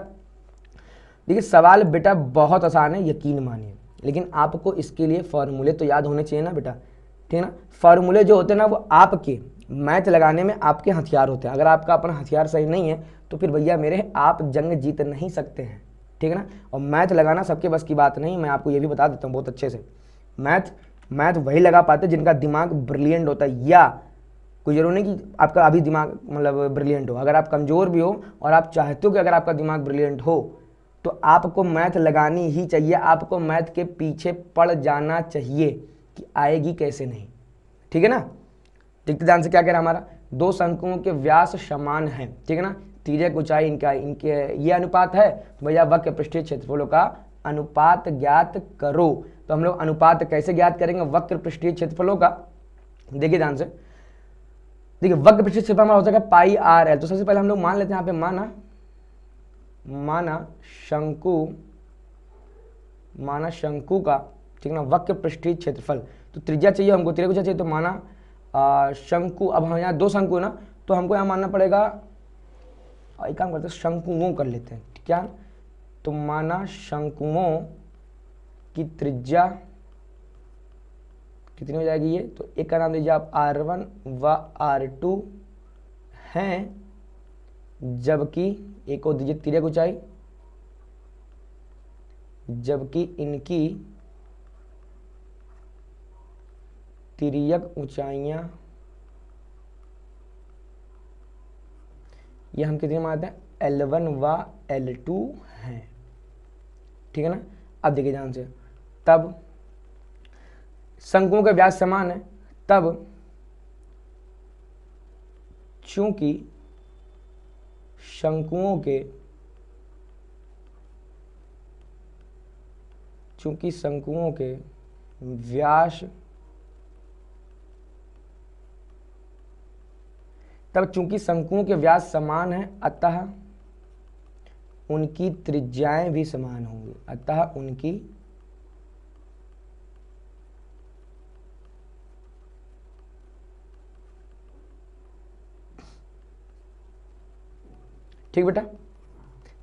देखिए सवाल बेटा बहुत आसान है, यकीन मानिए, लेकिन आपको इसके लिए फॉर्मूले तो याद होने चाहिए ना बेटा, ठीक है ना। फॉर्मूले जो होते हैं ना वो आपके मैथ लगाने में आपके हथियार होते हैं। अगर आपका अपना हथियार सही नहीं है तो फिर भैया मेरे आप जंग जीत नहीं सकते हैं, ठीक है ना। और मैथ लगाना सबके बस की बात नहीं, मैं आपको ये भी बता देता हूँ बहुत अच्छे से। मैथ वही लगा पाते जिनका दिमाग ब्रिलियंट होता है, या कोई जरूरी नहीं कि आपका अभी दिमाग मतलब ब्रिलियंट हो। अगर आप कमज़ोर भी हो और आप चाहते हो कि अगर आपका दिमाग ब्रिलियंट हो तो आपको मैथ लगानी ही चाहिए, आपको मैथ के पीछे पड़ जाना चाहिए कि आएगी कैसे नहीं, ठीक है ना। देखते ध्यान से क्या कह रहा है हमारा, दो शंकुओं के व्यास समान है, ठीक है ना, तिर्यक ऊंचाई इनके ये अनुपात है, तो भैया वक्र पृष्ठीय क्षेत्रफलों का अनुपात ज्ञात करो। तो हम लोग अनुपात कैसे ज्ञात करेंगे वक्र पृष्ठीय क्षेत्रफलों का, देखिए ध्यान से। देखिए वक्र पृष्ठीय क्षेत्रफल हमारा हो जाएगा पाई आर एल। तो सबसे पहले हम लोग मान लेते हैं यहाँ पे, माना शंकु का, ठीक है ना, वक्र पृष्ठीय क्षेत्रफल। तो त्रिज्या चाहिए हमको, त्रिज्या कुछ चाहिए, तो माना शंकु, अब हम यहाँ 2 शंकु ना, तो हमको यहाँ मानना पड़ेगा, एक काम करते हैं शंकुओं कर लेते हैं, क्या। तो माना शंकुओं की त्रिज्या कितनी हो जाएगी ये, तो एक का नाम दीजिए आप R1 व R2 हैं, जबकि एक को दीजिए तिर्यक ऊंचाई, जबकि इनकी तिर्यक ऊंचाइयां ये हम कितने मानते हैं L1 व L2 हैं, ठीक है ना। अब देखिए ध्यान से, तब शंकुओं के व्यास समान है, तब चूंकि शंकुओं के व्यास चूंकि शंकुओं के व्यास समान है, अतः उनकी त्रिज्याएं भी समान होंगी, अतः उनकी ठीक बेटा।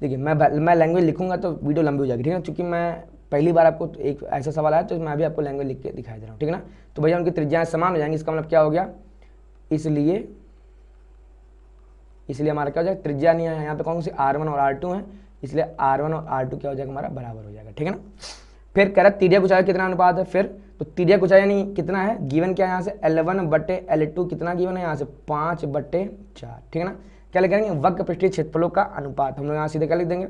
देखिए मैं लैंग्वेज लिखूंगा तो वीडियो लंबी हो जाएगी, ठीक है ना, क्योंकि मैं पहली बार आपको एक ऐसा सवाल आया तो मैं अभी आपको लैंग्वेज लिख के दिखाई दे रहा हूँ, ठीक है ना। तो भैया उनकी त्रिज्याएं समान हो जाएंगी, इसका मतलब क्या हो गया, इसलिए हमारा क्या हो जाएगा, त्रिज्या नहीं है यहाँ पे कौन सी R1 और R2 है, इसलिए R1 और R2 क्या हो जाएगा हमारा बराबर हो जाएगा, ठीक है ना। फिर कह रहा है तिर्यक ऊंचाई कितना अनुपात है, फिर तो तिर्यक ऊंचाई यानी कितना है, गिवन क्या है यहाँ से L1/L2 कितना गिवन है यहाँ से 5/4, ठीक है ना। क्या लिखेंगे वक्र पृष्ठीय क्षेत्रफलों का अनुपात, हम लोग यहाँ सीधे क्या लिख देंगे,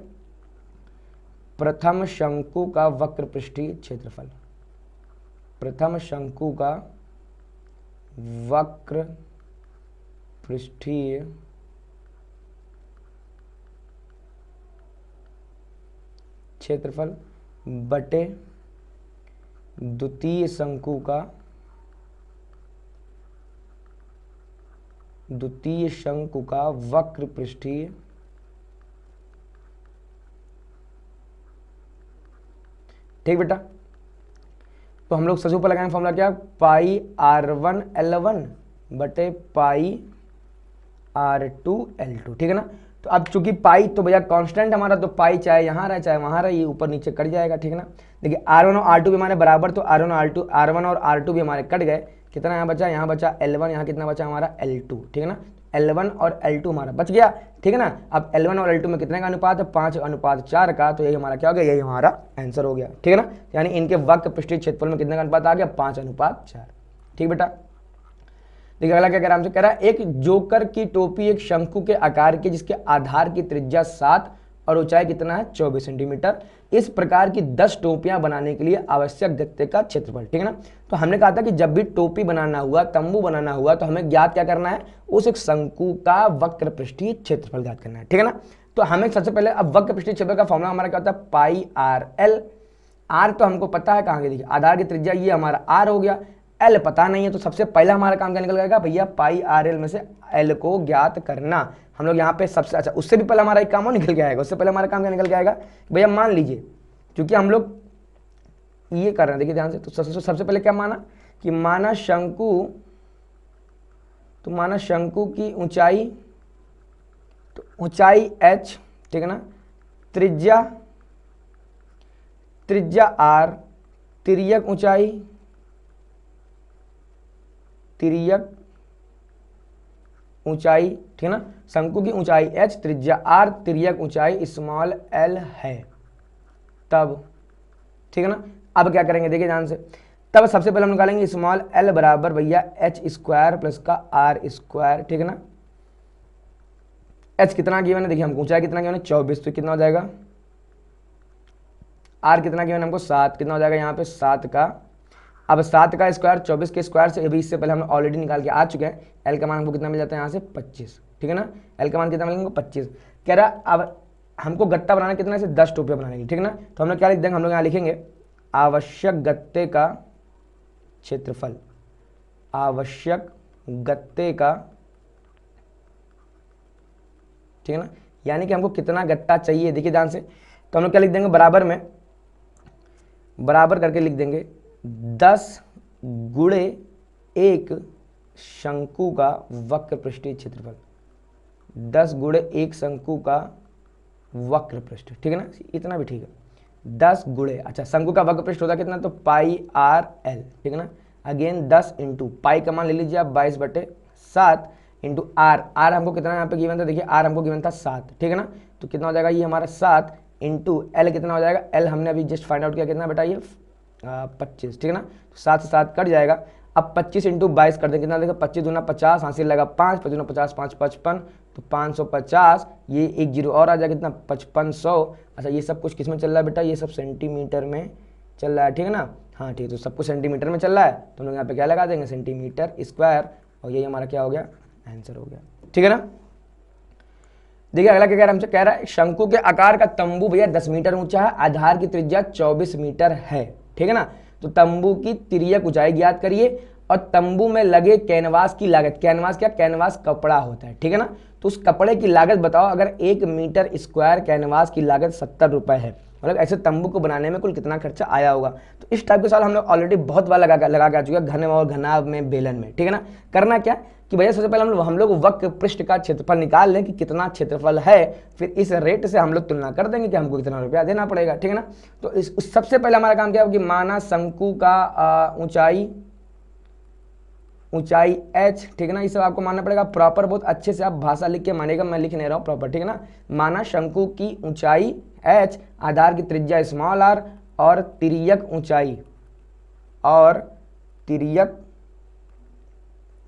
प्रथम शंकु का वक्र पृष्ठीय क्षेत्रफल, प्रथम शंकु का वक्र पृष्ठीय क्षेत्रफल बटे द्वितीय शंकु का वक्र पृष्ठीय ठीक बेटा। तो हम लोग सबसे ऊपर लगाएंगे फॉर्मूला क्या, पाई r1 L1 बटे पाई r2 L2 ठीक है ना। तो अब चूंकि पाई तो भैया कांस्टेंट हमारा, तो पाई चाहे यहाँ रहे चाहे वहाँ रहे, ये ऊपर नीचे कट जाएगा ठीक है ना। देखिए r1 और r2 भी हमारे बराबर, तो r1 और r2 भी हमारे कट गए। कितना यहाँ बचा, यहाँ बचा L1, यहाँ कितना बचा हमारा L2 ठीक है ना। L1 और L2 हमारा बच गया ठीक है ना। अब L1 और L2 में कितने का अनुपात है, 5:4 का। तो यही हमारा क्या हो गया, यही हमारा आंसर हो गया ठीक है ना। यानी इनके वक्र पृष्ठीय क्षेत्रफल में कितने का अनुपात आ गया, 5:4 ठीक बेटा। देखिए अगला क्या कह रहा है, हमसे कह रहा है एक जोकर की टोपी एक शंकु के आकार की जिसके आधार की त्रिज्या 7 और ऊंचाई कितना है 24 सेंटीमीटर। इस प्रकार की 10 टोपियां बनाने के लिए आवश्यक गत्ते का क्षेत्रफल ठीक है ना। तो हमने कहा था कि जब भी टोपी बनाना हुआ, तंबू बनाना हुआ, तो हमें ज्ञात क्या करना है, उस एक शंकु का वक्र पृष्ठीय क्षेत्रफल ज्ञात करना है ठीक है ना। तो हमें सबसे पहले अब वक्र पृष्ठीय क्षेत्रफल का फॉर्मूला हमारा क्या होता है, पाई RL। आर तो हमको पता है कहाँ के, देखिए आधार की त्रिज्या ये हमारा आर हो गया, एल पता नहीं है। तो सबसे पहला हमारा काम क्या निकल जाएगा भैया, पाई RL में से एल को ज्ञात करना। हम लोग यहाँ पे सबसे अच्छा, उससे भी पहले हमारा एक काम और निकल के आएगा। उससे पहले हमारा काम क्या निकल के आएगा भैया, मान लीजिए क्योंकि हम लोग ये कर रहे हैं, देखिए ध्यान से। तो सबसे पहले क्या माना कि माना शंकु की ऊंचाई, तो ऊंचाई h ठीक है ना, त्रिज्या r, तिर्यक ऊंचाई ठीक है ना। शंकु की ऊंचाई h, त्रिज्या r, तिर्यक ऊंचाई स्मॉल l है तब ठीक है ना। अब क्या करेंगे देखिए ध्यान से, तब सबसे पहले हम निकालेंगे स्मॉल l बराबर भैया h² प्लस का r² ठीक है ना। h कितना गिवन है, देखिए हमको ऊंचाई कितना गिवन है 24, तो कितना हो जाएगा, r कितना गिवन है हमको 7, कितना हो जाएगा यहाँ पे 7 का। अब 7 का स्क्वायर 24 के स्क्वायर से, अभी इससे पहले हम ऑलरेडी निकाल के आ चुके हैं। एल का मान हमको कितना मिल जाता है यहाँ से 25 ठीक है ना। एल का मान कितना मिलेगा 25। कह रहा अब हमको गत्ता बनाना कितना है, 10 टोपियाँ बनाने की ठीक है ना। तो हम लोग क्या लिख देंगे, हम लोग यहाँ लिखेंगे आवश्यक गत्ते का क्षेत्रफल, आवश्यक गत्ते का ठीक है ना, यानी कि हमको कितना गत्ता चाहिए। देखिए ध्यान से, तो हम लोग क्या लिख देंगे, बराबर में बराबर करके लिख देंगे 10 गुणे 1 शंकु का वक्र पृष्ठीय क्षेत्रफल, 10 गुणे 1 शंकु का वक्र पृष्ठ ठीक है ना, इतना भी ठीक है। 10 गुणे, अच्छा शंकु का वक्र पृष्ठ होता कितना, तो पाई RL ठीक है ना। अगेन 10 इंटू पाई का मान ले लीजिए आप 22/7 इंटू आर हमको कितना यहाँ पे गिवन था, देखिए आर हमको गिवन था 7 ठीक है ना। तो कितना हो जाएगा ये हमारा 7 इंटू एल कितना हो जाएगा, एल हमने अभी जस्ट फाइंड आउट किया कितना बेटा ये 25 ठीक है ना। तो 7 से 7 कट जाएगा। अब 25 इंटू 22 कर दें कितना, देखो 25 दूना 50, हासिल लगा 5, 5 दूना 50, 5 55, तो 550, ये एक जीरो और आ जाएगा कितना 5500। अच्छा ये सब कुछ किस में चल रहा है बेटा, ये सब सेंटीमीटर में चल रहा है ठीक है ना। हाँ ठीक, तो सब कुछ सेंटीमीटर में चल रहा है, तो हम लोग यहाँ पे क्या लगा देंगे सेंटीमीटर स्क्वायर, और यही हमारा क्या हो गया आंसर हो गया ठीक है ना। देखिए अगला क्या कह रहा है, हमसे कह रहा है शंकु के आकार का तंबू भैया 10 मीटर ऊंचा है, आधार की त्रिज्या 24 मीटर है ठीक है ना। तो तंबू की तिर्यक ऊंचाई ज्ञात करिए और तंबू में लगे कैनवास की लागत, कैनवास क्या, कैनवास कपड़ा होता है ठीक है ना। तो उस कपड़े की लागत बताओ, अगर 1 मीटर स्क्वायर कैनवास की लागत 70 रुपए है, मतलब ऐसे तंबू को बनाने में कुल कितना खर्चा आया होगा। तो इस टाइप के सवाल हम लोग ऑलरेडी बहुत बार लगा के आ चुके हैं, घन और घनाभ में, बेलन में ठीक है ना। करना क्या कि भैया सबसे पहले हम लोग वक्र पृष्ठ का क्षेत्रफल निकाल लें कि कितना क्षेत्रफल है, फिर इस रेट से हम लोग तुलना कर देंगे कि हमको कितना रुपया देना पड़ेगा ठीक है ना। तो इस सबसे पहले हमारा काम क्या होगा कि माना शंकु का ऊंचाई h ठीक है ना, ये सब आपको मानना पड़ेगा प्रॉपर, बहुत अच्छे से आप भाषा लिख के मानेगा, मैं लिख नहीं रहा हूँ प्रॉपर ठीक है ना। माना शंकु की ऊंचाई h, आधार की त्रिज्या स्मॉल r और तिर्यक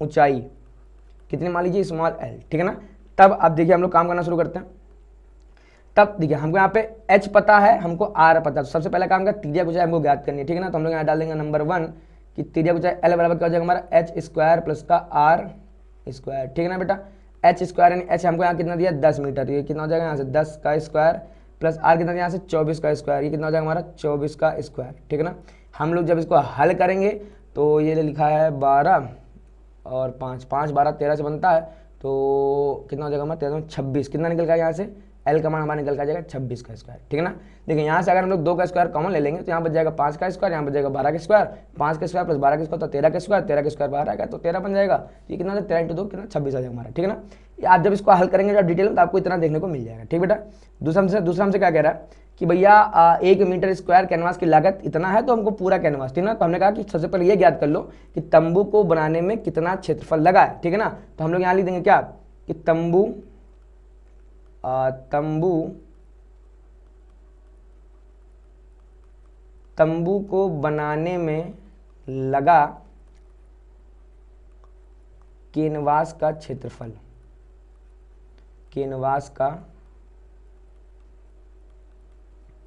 ऊंचाई कितनी मान लीजिए स्मॉल l ठीक है ना। तब अब देखिए हम लोग काम करना शुरू करते हैं। तब देखिए हमको यहाँ पे h पता है, हमको r पता है, तो सबसे पहला काम क्या, तिर्यक ऊंचाई हमको ज्ञात करनी है ठीक है ना। तो हम लोग यहाँ डाल देंगे नंबर 1 कि तिर्यक ऊंचाई l बराबर क्या हो जाएगा हमारा h² प्लस का r² ठीक है ना बेटा। h² यानी h हमको यहाँ कितना दिया 10 मीटर, ये कितना हो जाएगा यहाँ से 10 का स्क्वायर प्लस r कितना यहाँ से 24 का स्क्वायर, ये कितना हो जाएगा हमारा 24 का स्क्वायर ठीक है ना। हम लोग जब इसको हल करेंगे तो ये लिखा है 12 और 5, 5 12 13 से बनता है, तो कितना हो जाएगा हमारा 13 26, कितना निकल गया यहाँ से, एल का मान हमारा निकल का जाएगा 26 का स्क्वायर, ठीक है ना। देखिए यहाँ से अगर हम लोग 2 का स्क्वायर कॉमन ले लेंगे तो यहाँ बच जाएगा 5 का स्क्वायर, यहाँ बच जाएगा 12 का स्क्वायर, 5 का स्क्वायर प्लस 12 का स्क्वायर तो 13 का स्क्वायर, 13 का स्क्वायर 12 का, तो 13 बन जाएगा। ये कितना 13 इंटू 2 कितना 26 आ जाएगा हमारा, ठीक है ना। आप जब इसको हल करेंगे जब डिटेल में तो आपको इतना देखने को मिल जाएगा, ठीक बेटा। दूसरा हमसे क्या कह रहा है कि भैया 1 मीटर स्क्वायर कैनवास की लागत इतना है, तो हमको पूरा कैनवास, ठीक है ना। तो हमने कहा कि सबसे पहले ये ज्ञात कर लो कि तंबू को बनाने में कितना क्षेत्रफल लगा है, ठीक है ना। तो हम लोग यहाँ लिख देंगे क्या कि तंबू को बनाने में लगा कैनवास का क्षेत्रफल, कैनवास का,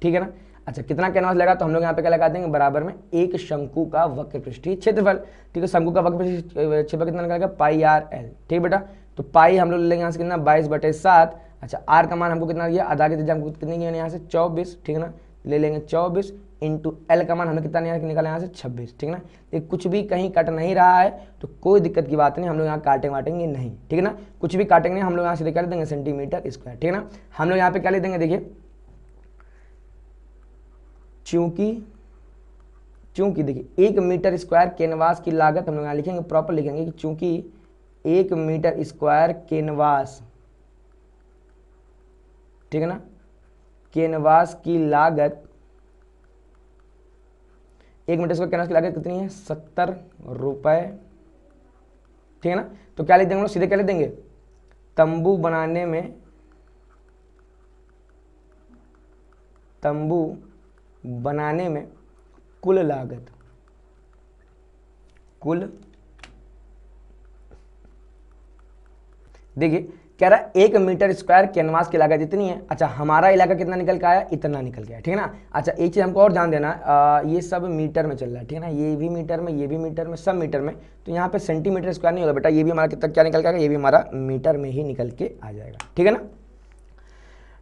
ठीक है ना। अच्छा कितना कैनवास लगा, तो हम लोग यहाँ पे क्या लगा देंगे बराबर में एक शंकु का वक्र पृष्ठीय क्षेत्रफल, ठीक है। शंकु का वक्र पृष्ठीय क्षेत्रफल कितना निकलेगा पाई आर एल, ठीक है बेटा। तो पाई हम लोग ले लेंगे यहाँ से कितना 22/7। अच्छा आर का मान हमको कितना दिया, आधा के दीजिए हमको कितनी यहाँ से 24, ठीक है ना, ले लेंगे 24 इंटू एल का मान हमें कितना निकाला यहाँ से 26, ठीक है ना। ये कुछ भी कहीं कट नहीं रहा है तो कोई दिक्कत की बात नहीं, हम लोग यहाँ काटेंगे नहीं, ठीक है ना। कुछ भी काटेंगे हम लोग यहाँ से क्या ले देंगे सेंटीमीटर स्क्वायर, ठीक है ना। हम लोग यहाँ पे क्या ले देंगे देखिए, चूंकि देखिए 1 मीटर स्क्वायर कैनवास की लागत हम लोग यहाँ लिखेंगे, प्रॉपर लिखेंगे कि चूंकि 1 मीटर स्क्वायर कैनवास, ठीक है ना, कैनवास की लागत 1 मीटर स्क्वायर कैनवास की लागत कितनी है 70 रुपए, ठीक है ना। तो क्या लिख देंगे हम लोग, सीधे क्या लिख देंगे तंबू बनाने में कुल लागत, देखिए कह रहा है 1 मीटर स्क्वायर कैनवास की लागत इतनी है। अच्छा हमारा इलाका कितना निकल के आया, इतना निकल गया, ठीक है ना। अच्छा एक चीज़ हमको और ध्यान देना है, ये सब मीटर में चल रहा है, ठीक है ना, ये भी मीटर में, ये भी मीटर में, सब मीटर में, तो यहाँ पे सेंटीमीटर स्क्वायर नहीं होगा बेटा, ये भी हमारा कितना क्या निकल के आएगा, ये भी हमारा मीटर में ही निकल के आ जाएगा, ठीक है ना।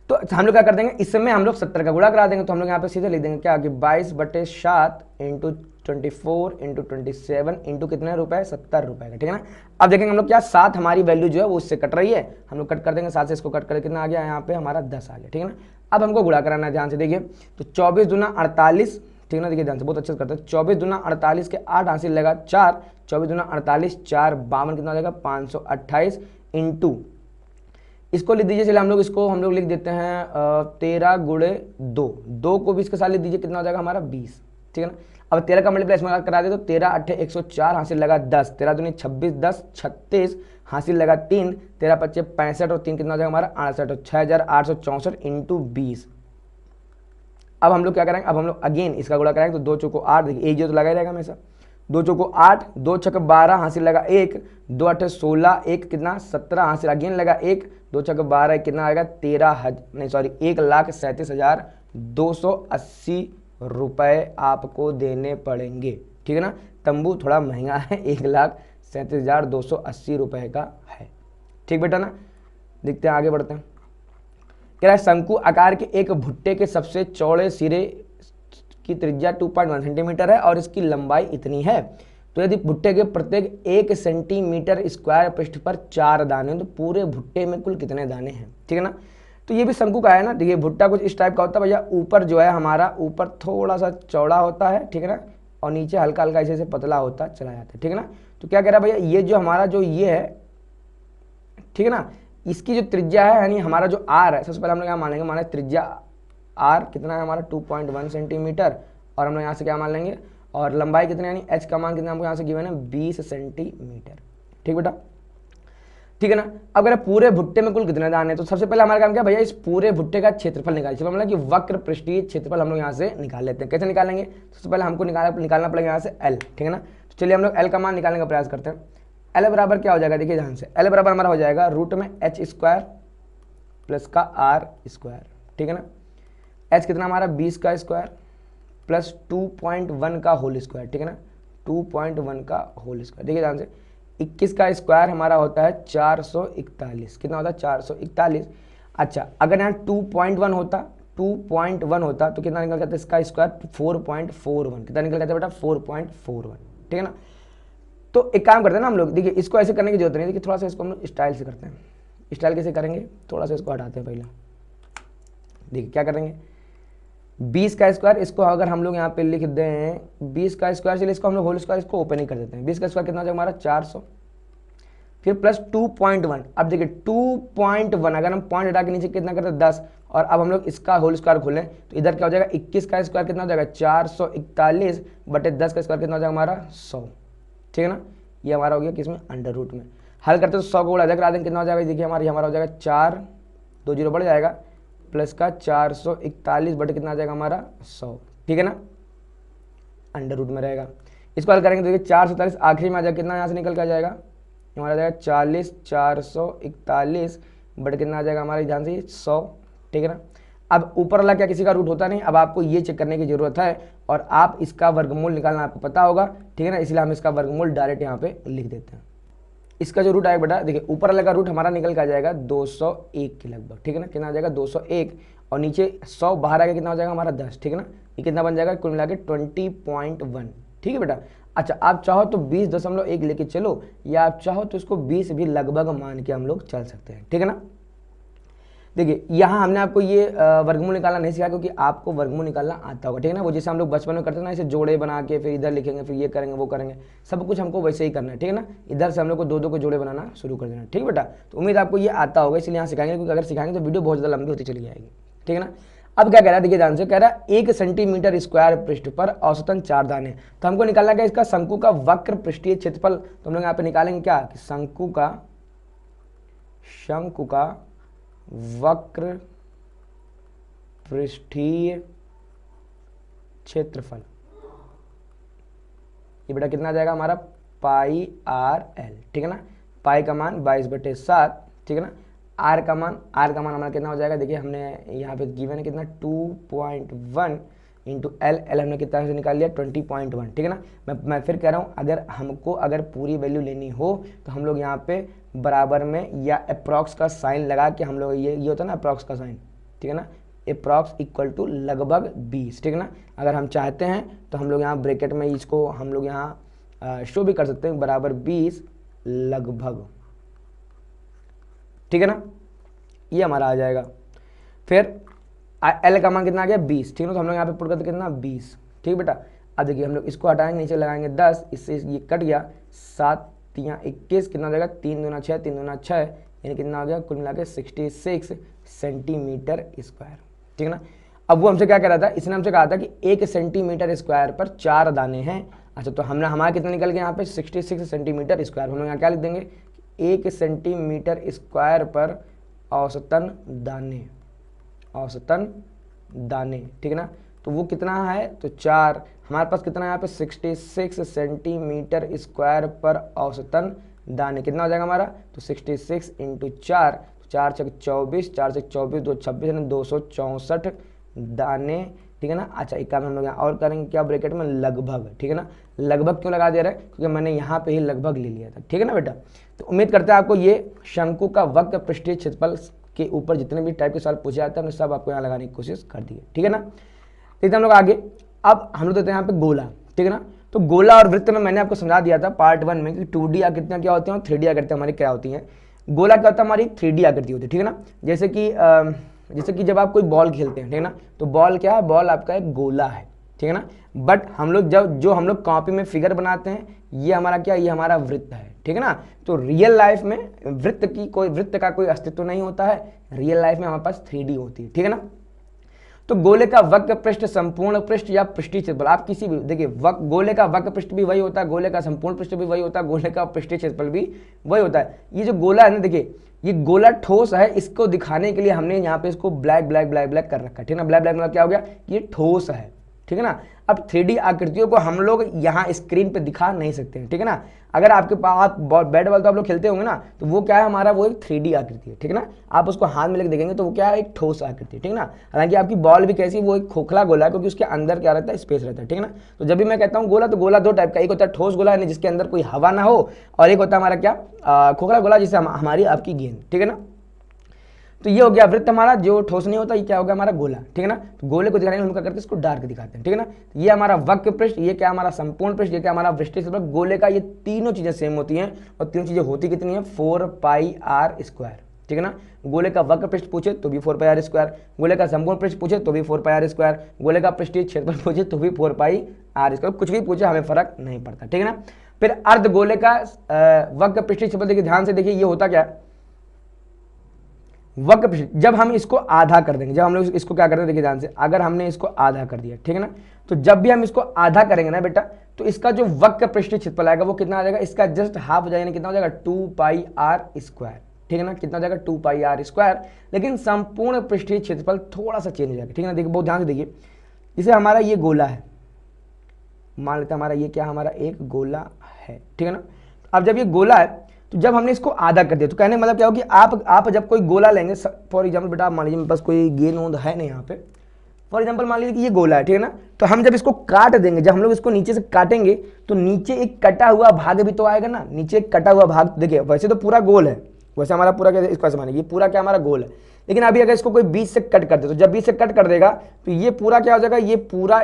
तो हम लोग क्या कर देंगे, इस समय हम लोग 70 का गुणा करा देंगे, तो हम लोग यहाँ पे सीधे लिख देंगे क्या कि 22/7 इंटू 24 इंटू 27 इंटू कितने रुपए 70 रुपए का, ठीक है ना। अब देखेंगे हम लोग क्या 7 हमारी वैल्यू जो है वो उससे कट रही है, हम लोग कट कर देंगे 7 से, इसको कट करके कितना आ गया यहाँ पे हमारा 10 आ गया, ठीक है ना। अब हमको गुणा कराना है, ध्यान से देखिए, तो 24 दूना 48, ठीक है ना, देखिए ध्यान से बहुत अच्छे से करते हैं, 24 दूना 48 के 8 हासिल लगा 4, 24 दूना 48 4 52 कितना हो जाएगा 528 इंटू, इसको लिख दीजिए, चलिए हम लोग लिख देते हैं 13 गुणे 2, 2 को भी इसके साथ लिख दीजिए, कितना हो जाएगा हमारा 20, ठीक है ना। अब 13 का मल्टीप्लाई इसमें करा दे तो 13 8 104 हासिल लगा 10, 13 दूनी 26 10 36 हासिल लगा 3, 13 25 65 और 3 कितना हो जाएगा हमारा 68 और 6864 इंटू 20। अब हम लोग क्या करेंगे, अब हम लोग अगेन इसका गुणा कराएंगे, तो 2 चौको 8, देखिए 1 जो तो लगा ही रहेगा हमेशा, 2 चौको 8, 2 छक 12 हासिल लगा 1, 2 8 16 1 कितना 17 हासिल अगेन लगा 1, 2 छक 12 कितना आएगा 1,37,280 रुपए आपको देने पड़ेंगे, ठीक है ना। तंबू थोड़ा महंगा है, 1,37,280 रुपए का है, ठीक बेटा ना। देखते हैं आगे बढ़ते हैं, कह रहा है शंकु आकार के एक भुट्टे के सबसे चौड़े सिरे की त्रिज्या 2.1 सेंटीमीटर है और इसकी लंबाई इतनी है, तो यदि भुट्टे के प्रत्येक 1 सेंटीमीटर स्क्वायर पृष्ठ पर 4 दाने, तो पूरे भुट्टे में कुल कितने दाने हैं, ठीक है ना। तो ये भी शंकु का है ना, देखिए भुट्टा कुछ इस टाइप का होता है भैया, ऊपर जो है हमारा ऊपर थोड़ा सा चौड़ा होता है, ठीक है ना, और नीचे हल्का हल्का ऐसे पतला होता चला जाता है, ठीक है ना। तो क्या कह रहा है भैया, ये जो हमारा जो ये है, ठीक है ना, इसकी जो त्रिज्या है यानी हमारा जो आर है, सबसे पहले हम लोग क्या मान लेंगे, हमारा त्रिज्या आर कितना है हमारा 2.1 सेंटीमीटर, और हम लोग यहाँ से क्या मान लेंगे, और लंबाई कितनी यानी एच का मान कितना हमको यहाँ से गिवन है 20 सेंटीमीटर, ठीक बेटा, ठीक है ना। अब अगर पूरे भुट्टे में कुल कितने दाने, तो सबसे पहले हमारा काम क्या भैया, इस पूरे भुट्टे का क्षेत्रफल निकालिए, चलो मतलब कि वक्र पृष्ठीय क्षेत्रफल हम लोग यहाँ से निकाल लेते हैं। कैसे निकालेंगे, सबसे पहले हमको निकालना पड़ेगा यहाँ से एल, ठीक है ना। तो चलिए हम लोग एल का मान निकालने का प्रयास करते हैं। एल बराबर क्या हो जाएगा, देखिए ध्यान से, एल बराबर हमारा हो जाएगा रूट में एच स्क्वायर प्लस का आर स्क्वायर, ठीक है ना। एच कितना हमारा 20 का स्क्वायर प्लस 2.1 का होल स्क्वायर, ठीक है ना, 2.1 का होल स्क्वायर। देखिए ध्यान से 21 का स्क्वायर हमारा होता है 441, कितना होता है 441। अच्छा अगर यहाँ 2.1 होता, 2.1 होता तो कितना निकल जाता इसका स्क्वायर 4.41, कितना निकल जाता बेटा 4.41, ठीक है ना। तो एक काम करते हैं ना हम लोग, देखिए इसको ऐसे करने की जरूरत नहीं, देखिए थोड़ा सा इसको हम लोग स्टाइल से करते हैं। स्टाइल कैसे करेंगे, थोड़ा सा इसको हटाते हैं पहले। देखिए क्या करेंगे, 20 का स्क्वायर, इसको अगर हम लोग यहाँ पे लिख दें 20 का स्क्वायर, चलिए इसको हम लोग होल स्क्वायर इसको ओपन ही कर देते हैं। 20 का स्क्वायर कितना हो जाएगा हमारा 400, फिर प्लस 2.1। अब देखिए 2.1 अगर हम पॉइंट हटा के नीचे कितना करते हैं 10, और अब हम लोग इसका होल स्क्वायर खोलें तो इधर क्या हो जाएगा 21 का स्क्वायर कितना हो जाएगा 441 बटे 10 का स्क्वायर कितना हो जाएगा हमारा 100, ठीक है ना। ये हमारा हो गया किसमें अंडर रूट में। हल करते तो 100 को उड़ा करा दें कितना हो जाएगा, देखिए हमारा हो जाएगा 4 2 0 बढ़ जाएगा प्लस का 441 बटे कितना आ जाएगा हमारा 100, ठीक है ना, अंडर रूट में रहेगा। इसको हल करेंगे तो देखिए 447 आखिरी में आ जाएगा, कितना यहाँ से निकल के आ जाएगा हमारा जाएगा 40 441 बटे कितना आ जाएगा हमारे ध्यान से 100, ठीक है ना। अब ऊपर वाला क्या किसी का रूट होता नहीं, अब आपको ये चेक करने की जरूरत है और आप इसका वर्गमूल निकालना आपको पता होगा, ठीक है ना, इसलिए हम इसका वर्गमूल डायरेक्ट यहाँ पे लिख देते हैं। इसका जो रूट आएगा बेटा देखिए ऊपर वाला का रूट हमारा निकल के आ जाएगा 201 के लगभग, ठीक है ना, कितना आ जाएगा 201 और नीचे 100 बाहर आएगा कितना हो जाएगा हमारा 10, ठीक है ना। ये कितना बन जाएगा कुल मिला के 20.1, ठीक है बेटा। अच्छा आप चाहो तो 20.1 लेके चलो या आप चाहो तो इसको 20 भी लगभग मान के हम लोग चल सकते हैं, ठीक है ना। देखिए यहाँ हमने आपको ये वर्गमूल निकालना नहीं सिखाया क्योंकि आपको वर्गमूल निकालना आता होगा, ठीक है ना। वो जैसे हम लोग बचपन में करते हैं ना, इसे जोड़े बना के फिर इधर लिखेंगे फिर ये करेंगे वो करेंगे, सब कुछ हमको वैसे ही करना है, ठीक है ना। इधर से हम लोग को 2 2 को जोड़े बनाना शुरू कर देना, ठीक है बेटा। तो उम्मीद आपको ये आता होगा इसलिए यहाँ सिखाएंगे, क्योंकि अगर सिखाएंगे तो वीडियो बहुत ज़्यादा लंबी होती चली जाएगी, ठीक है ना। अब क्या कह रहा है देखिए ध्यान से, कह रहा है 1 सेंटीमीटर स्क्वायर पृष्ठ पर औसतन 4 दाने, तो हमको निकालना क्या इसका शंकु का वक्र पृष्ठीय क्षेत्रफल। तो हम लोग यहाँ पे निकालेंगे क्या कि शंकु का वक्र पृष्ठीय क्षेत्रफल, ये बेटा कितना आ जाएगा हमारा पाई आर एल, ठीक है ना। पाई का मान 22/7, ठीक है ना। आर का मान हमारा कितना हो जाएगा, देखिए हमने यहाँ पे गिवन है कितना 2.1 इंटू एल हमने कितना से निकाल लिया 20.1, ठीक है ना। मैं फिर कह रहा हूँ अगर पूरी वैल्यू लेनी हो तो हम लोग यहाँ पे बराबर में या अप्रॉक्स का साइन लगा के हम लोग ये होता है ना अप्रॉक्स का साइन, ठीक है ना, अप्रॉक्स इक्वल टू लगभग 20, ठीक है ना। अगर हम चाहते हैं तो हम लोग यहाँ ब्रैकेट में इसको हम लोग यहाँ शो भी कर सकते हैं बराबर 20 लगभग, ठीक है ना, ये हमारा आ जाएगा। फिर एल का मान कितना आ गया 20, ठीक है ना, तो हम लोग यहाँ पे पुट करते कितना 20, ठीक है बेटा। अब देखिए हम लोग इसको हटाएंगे नीचे लगाएंगे 10, इससे ये कट गया 7 3 21 कितना हो जाएगा 3 दूना 6 3 दूना 6 यानी कितना हो गया कुल मिला के 66 सेंटीमीटर स्क्वायर, ठीक है ना। अब वो हमसे क्या कह रहा था, इसने हमसे कहा था कि 1 सेंटीमीटर स्क्वायर पर 4 दाने हैं। अच्छा तो हमने हमारा कितना निकल गया यहाँ पे 66 सेंटीमीटर स्क्वायर, हम लोग यहाँ क्या लिख देंगे 1 सेंटीमीटर स्क्वायर पर औसतन दाने, ठीक है ना। तो वो कितना है तो 4, हमारे पास कितना है यहाँ पे 66 सेंटीमीटर स्क्वायर पर औसतन दाने, कितना हो जाएगा हमारा तो 66 इंटू 4, 4 6 24, 4 से 24 2 26 यानी 264 दाने, ठीक है ना। अच्छा एक काम हम लोग यहाँ और करेंगे क्या ब्रैकेट में लगभग, ठीक है ना। लगभग क्यों लगा दे रहा है क्योंकि मैंने यहाँ पे ही लगभग ले लिया था, ठीक है ना बेटा। तो उम्मीद करते हैं आपको ये शंकु का वक्र पृष्ठीय क्षेत्रफल के ऊपर जितने भी टाइप के सवाल पूछे जाते हैं हमने सब आपको यहाँ लगाने की कोशिश कर दी है, ठीक है ना। देखते हम लोग आगे। अब हम लोग देते हैं यहाँ पे गोला, ठीक है ना। तो गोला और वृत्त में मैंने आपको समझा दिया था पार्ट 1 में कि 2D आकृतियाँ क्या होती हैं और 3D आकृतियाँ हमारी क्या होती हैं। गोला क्या होता है हमारी 3D आकृति होती है, ठीक है ना। जैसे कि जब आप कोई बॉल खेलते हैं, ठीक है ना, तो बॉल क्या है, बॉल आपका एक गोला है, ठीक है ना। बट हम लोग जो हम लोग कॉपी में फिगर बनाते हैं ये हमारा क्या, ये हमारा वृत्त है, ठीक है ना। तो रियल लाइफ में वृत्त का कोई अस्तित्व नहीं होता है, रियल लाइफ में हमारे पास 3D होती है, ठीक है ना। तो गोले का वक्र पृष्ठ संपूर्ण पृष्ठ या पृष्ठीय क्षेत्रफल, आप किसी भी देखिए गोले का वक्र पृष्ठ भी वही होता है, गोले का संपूर्ण पृष्ठ भी वही होता है, गोले का पृष्ठीय क्षेत्रफल भी वही होता है। ये जो गोला है ना देखिए ये गोला ठोस है, इसको दिखाने के लिए हमने यहाँ पे इसको ब्लैक कर रखा है, ठीक है ना। ब्लैक मतलब क्या हो गया, ये ठोस है, ठीक है ना। अब 3D आकृतियों को हम लोग यहाँ स्क्रीन पे दिखा नहीं सकते हैं, ठीक है ना। अगर आपके पास बैट बॉल तो आप लोग खेलते होंगे ना, तो वो क्या है हमारा, वो एक 3D आकृति है, ठीक है ना। आप उसको हाथ में लेके देखेंगे तो वो क्या है, एक ठोस आकृति है, ठीक है ना। हालांकि आपकी बॉल भी कैसी, वो एक खोखला गोला है क्योंकि उसके अंदर क्या रहता है, स्पेस रहता है, ठीक है ना। तो जब भी मैं कहता हूँ गोला तो गोला 2 टाइप का, एक होता है ठोस गोला यानी जिसके अंदर कोई हवा ना हो, और एक होता है हमारा क्या खोखला गोला जिससे हमारी आपकी गेंद, ठीक है ना। तो ये हो गया वृत्त हमारा, जो ठोस नहीं होता, ये क्या हो गया हमारा गोला, ठीक है ना। तो गोले को दिखाने के लिए हम क्या करते हैं, इसको डार्क दिखाते हैं, ठीक है ना। तो ये हमारा वक्र पृष्ठ, ये क्या हमारा संपूर्ण पृष्ठ, ये क्या हमारा वृष्टि क्षेत्रफल। गोले का ये तीनों चीजें सेम होती हैं, और तीनों चीजें होती कितनी है, 4πr², ठीक है ना। गोले का वक्र पृष्ठ पूछे तो भी 4πr², गोले का संपूर्ण पृष्ठ पूछे तो भी 4πr², गोले का पृष्ठीय क्षेत्रफल पूछे तो भी 4πr², कुछ भी पूछे हमें फर्क नहीं पड़ता, ठीक है ना। फिर अर्ध गोले का वक्र पृष्ठीय क्षेत्रफल देखिए, ध्यान से देखिए, ये होता क्या है, वक्र पृष्ठ जब हम इसको आधा कर देंगे, जब हम लोग इसको क्या करते हैं, देखिए ध्यान से, अगर हमने इसको आधा कर दिया, ठीक है ना, तो जब भी हम इसको आधा करेंगे ना बेटा, तो इसका जो वक्र पृष्ठीय क्षेत्रफल आएगा वो कितना आ जाएगा, इसका जस्ट हाफ हो जाएगा, कितना हो जाएगा, 2πr², ठीक है ना, कितना हो जाएगा, 2πr²। लेकिन संपूर्ण पृष्ठीय क्षेत्रफल थोड़ा सा चेंज हो जाएगा, ठीक है ना। देखिए बहुत ध्यान से देखिए, जैसे हमारा ये गोला है, मान लेते हैं हमारा ये क्या, हमारा एक गोला है, ठीक है ना। अब जब ये गोला है, तो जब हमने इसको आधा कर दिया, तो कहने मतलब क्या हो कि आप जब कोई गोला लेंगे, फॉर एग्जाम्पल बेटा आप मान लीजिए मेरे पास कोई गेंद है नहीं यहाँ पे, फॉर एग्जाम्पल मान लीजिए कि ये गोला है, ठीक है ना। तो हम जब इसको काट देंगे, जब हम लोग इसको नीचे से काटेंगे, तो नीचे एक कटा हुआ भाग भी तो आएगा ना, नीचे एक कटा हुआ भाग, देखिए वैसे तो पूरा गोल है, वैसे हमारा पूरा क्या, इसको ऐसे मानिए ये पूरा क्या हमारा गोल है, लेकिन अभी अगर इसको कोई बीच से कट कर दे, तो जब बीच से कट कर देगा तो ये पूरा क्या हो जाएगा, ये पूरा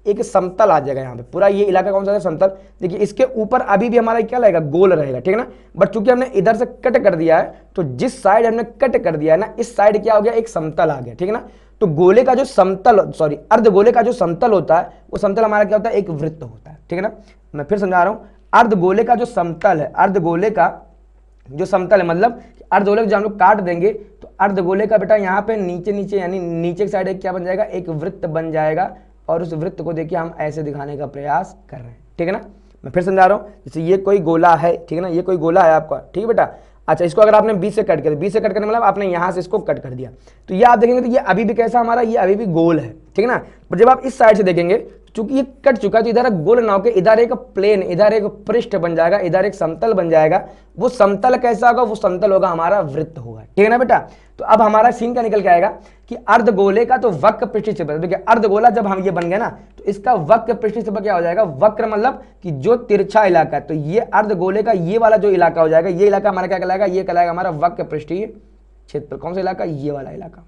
एक समतल आ जाएगा यहाँ पे, पूरा ये इलाका कौन सा है, समतल। देखिए इसके ऊपर अभी भी हमारा क्या रहेगा, गोल रहेगा, ठीक है ना। बट चूंकि हमने इधर से कट कर दिया है, तो जिस साइड हमने कट कर दिया है ना, इस साइड क्या हो गया, एक समतल आ गया, ठीक है ना। तो गोले का जो समतल, सॉरी अर्धगोले का जो समतल होता है, वो समतल हमारा क्या होता है, एक वृत्त होता है, ठीक है ना। मैं फिर समझा रहा हूं, अर्धगोले का जो समतल है, अर्धगोले का जो समतल है, मतलब अर्धगोले को जब हम लोग काट देंगे, तो अर्धगोले का बेटा यहाँ पे नीचे नीचे यानी नीचे की साइड एक क्या बन जाएगा, एक वृत्त बन जाएगा, और उस वृत्त को देखिए हम ऐसे दिखाने का प्रयास कर रहे हैं, ठीक है ना। मैं फिर समझा रहा हूँ, जैसे ये कोई गोला है, ठीक है ना, ये कोई गोला है आपका, ठीक है बेटा। अच्छा, इसको अगर आपने बीच से कट कर, बीच से कट करने मतलब आपने यहाँ से इसको कट कर दिया, तो ये आप देखेंगे तो ये अभी भी कैसा हमारा, ये अभी भी गोल है, ठीक है ना। पर जब आप इस साइड से देखेंगे, चूंकि ये कट चुका है, तो इधर गोल ना होकर इधर एक प्लेन, इधर एक पृष्ठ बन जाएगा, इधर एक समतल बन जाएगा। वो समतल कैसा होगा, वो समतल होगा हमारा वृत्त होगा, ठीक है ना बेटा। तो अब हमारा सीन क्या निकल के आएगा कि अर्धगोले का तो वक्र पृष्ठीय क्षेत्रफल, देखिए अर्धगोला जब हम ये बन गया ना, तो इसका वक्र पृष्ठीय क्षेत्रफल क्या हो जाएगा, वक्र मतलब कि जो तिरछा इलाका है, तो ये अर्धगोले का ये वाला जो इलाका हो जाएगा, ये इलाका हमारा क्या कहलाएगा, ये कहलाएगा हमारा वक्र पृष्ठीय क्षेत्रफल। कौन सा इलाका, ये वाला इलाका,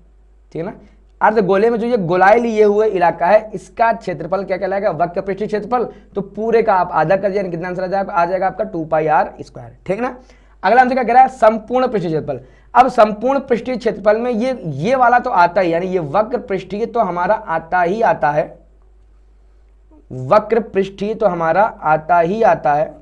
ठीक है ना। अर्धगोले में जो ये गोलाई लिए हुए इलाका है, इसका क्षेत्रफल क्या कहलाएगा, वक्र पृष्ठीय क्षेत्रफल। तो पूरे का आप आधा कर दिया, कितना आंसर आ जाएगा आपका 2πr², ठीक है ना। अगला हमसे क्या कह रहा है, संपूर्ण पृष्ठीय क्षेत्रफल। अब संपूर्ण पृष्ठीय क्षेत्रफल में ये वाला तो आता ही, यानी ये वक्र पृष्ठीय तो हमारा आता ही आता है, वक्र पृष्ठीय तो हमारा आता ही आता है।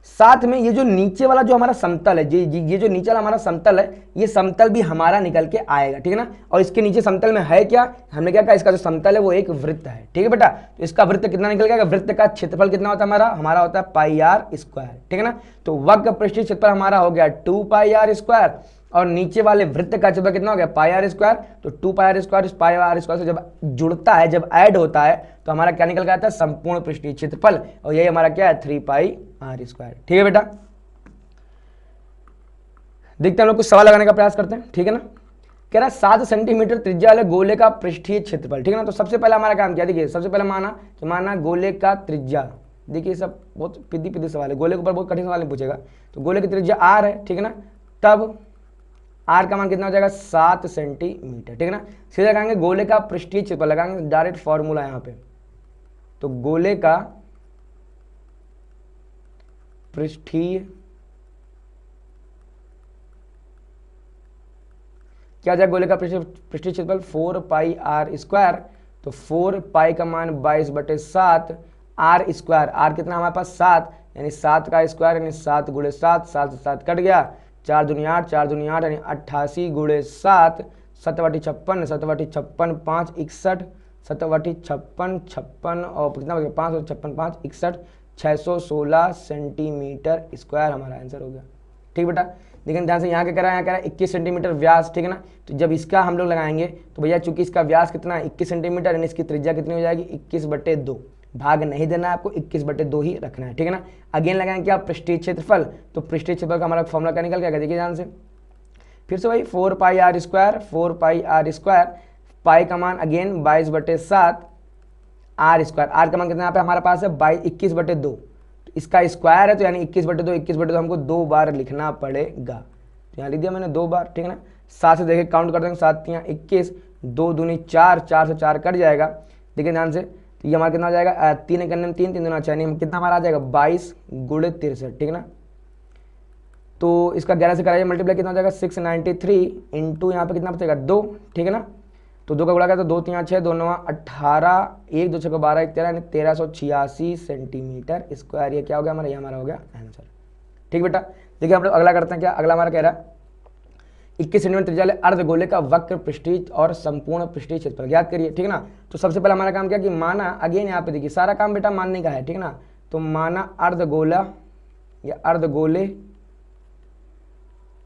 साथ में ये जो नीचे वाला जो हमारा समतल है, ये जो नीचे वाला हमारा समतल है, ये समतल भी हमारा निकल के आएगा, ठीक है ना। और इसके नीचे समतल में है क्या, हमने क्या कहा, इसका जो समतल है वो एक वृत्त है, ठीक है बेटा। तो इसका वृत्त कितना निकल गया, वृत्त का क्षेत्रफल कितना होता है हमारा होता है πr², ठीक है ना। तो वक्र पृष्ठीय क्षेत्रफल हमारा हो गया 2πr², और नीचे वाले वृत्त का क्षेत्रफल कितना हो गया, πr²। तो 2πr² इस πr² से जब जुड़ता है, जब ऐड होता है, तो हमारा क्या निकल के आता है, संपूर्ण पृष्ठीय क्षेत्रफल। और यही हमारा क्या है, 3πr², ठीक है बेटा। देखते हैं हम लोग कुछ सवाल लगाने का प्रयास करते हैं, ठीक है ना। कह रहा है 7 सेंटीमीटर त्रिज्या वाले गोले का पृष्ठीय क्षेत्रफल, ठीक है ना। तो सबसे पहले हमारा काम क्या, देखिए सबसे पहले माना गोले का त्रिज्या, देखिए सब बहुत पिद्दी सवाल है, गोले के ऊपर बहुत कठिन सवाल नहीं पूछेगा। तो गोले की त्रिज्या r है, ठीक है ना। तब r का मान कितना हो जाएगा, 7 सेंटीमीटर, ठीक है ना। सीधे लगाएंगे गोले का पृष्ठीय क्षेत्रफल, लगाएंगे डायरेक्ट फॉर्मूला यहाँ पे। तो गोले का पृष्ठीय क्या जाएगा, गोले का पृष्ठीय क्षेत्रफल 4πr²। तो 4π का मान 22/7, r², r कितना हमारे पास 7, यानी 7 का स्क्वायर यानी 7 × 7, 7 से 7 कट गया, 4 दूनी 8, 4 दूनी 8 यानी 88 × 7, 7/56, 7/56, 5 61, 7/56, 56 और कितना हो गया 5 और 56, 5 61, 616 सेंटीमीटर स्क्वायर हमारा आंसर हो गया, ठीक बेटा। लेकिन ध्यान से यहाँ क्या कह रहा है, यहाँ कह रहा है 21 सेंटीमीटर व्यास, ठीक है ना। तो जब इसका हम लोग लगाएंगे तो भैया चूंकि इसका व्यास कितना है 21 सेंटीमीटर, यानी इसकी त्रिज्या कितनी हो जाएगी 21/2, भाग नहीं देना है आपको, 21/2 ही रखना है, ठीक है ना। अगेन लगाएंगे क्या, पृष्ठीय क्षेत्रफल। तो पृष्ठीय क्षेत्रफल का हमारा फॉर्मूला क्या निकल गया, देखिए ध्यान से फिर से वही 4πr², 4πr², पाई का मान अगेन 22/7, r², r का मान कितना यहाँ पे हमारे पास है 21/2, तो इसका स्क्वायर है, तो यानी 21/2 हमको 2 बार लिखना पड़ेगा। तो यहाँ लिख दिया मैंने 2 बार, ठीक है ना। 7 से देखिए काउंट कर देंगे, 7 तियाँ 21, 2 दूनी 4, 4 से 4 कट जाएगा। देखिए ध्यान से, तो ये हमारा कितना हो जाएगा, 3 करने में 3, 3 दूना 6, नहीं कितना हमारा आ जाएगा 22 गुणे 63, ठीक है ना। तो इसका 11 से कराइए मल्टीप्लाई, कितना हो जाएगा 693 इंटू यहाँ पे कितना बचेगा 2, ठीक है ना। तो 2 का गुणा करें तो 2 तियाँ 6, 2 9 18, 1 2 6 12 1 13, यानी 1386 सेंटीमीटर स्क्वायर। ये क्या हो गया हमारा, ये हमारा हो गया आंसर। ठीक बेटा, देखिए हम लोग अगला करते हैं। क्या अगला हमारा कह रहा है 21 सेंटीमीटर त्रिज्या वाले अर्धगोले का वक्र पृष्ठीय और संपूर्ण पृष्ठीय क्षेत्रफल याद करिए, ठीक है ना। तो सबसे पहले हमारा काम क्या कि माना, अगेन यहाँ पे देखिए सारा काम बेटा मानने का है, ठीक है ना। तो माना अर्धगोला या अर्धगोले,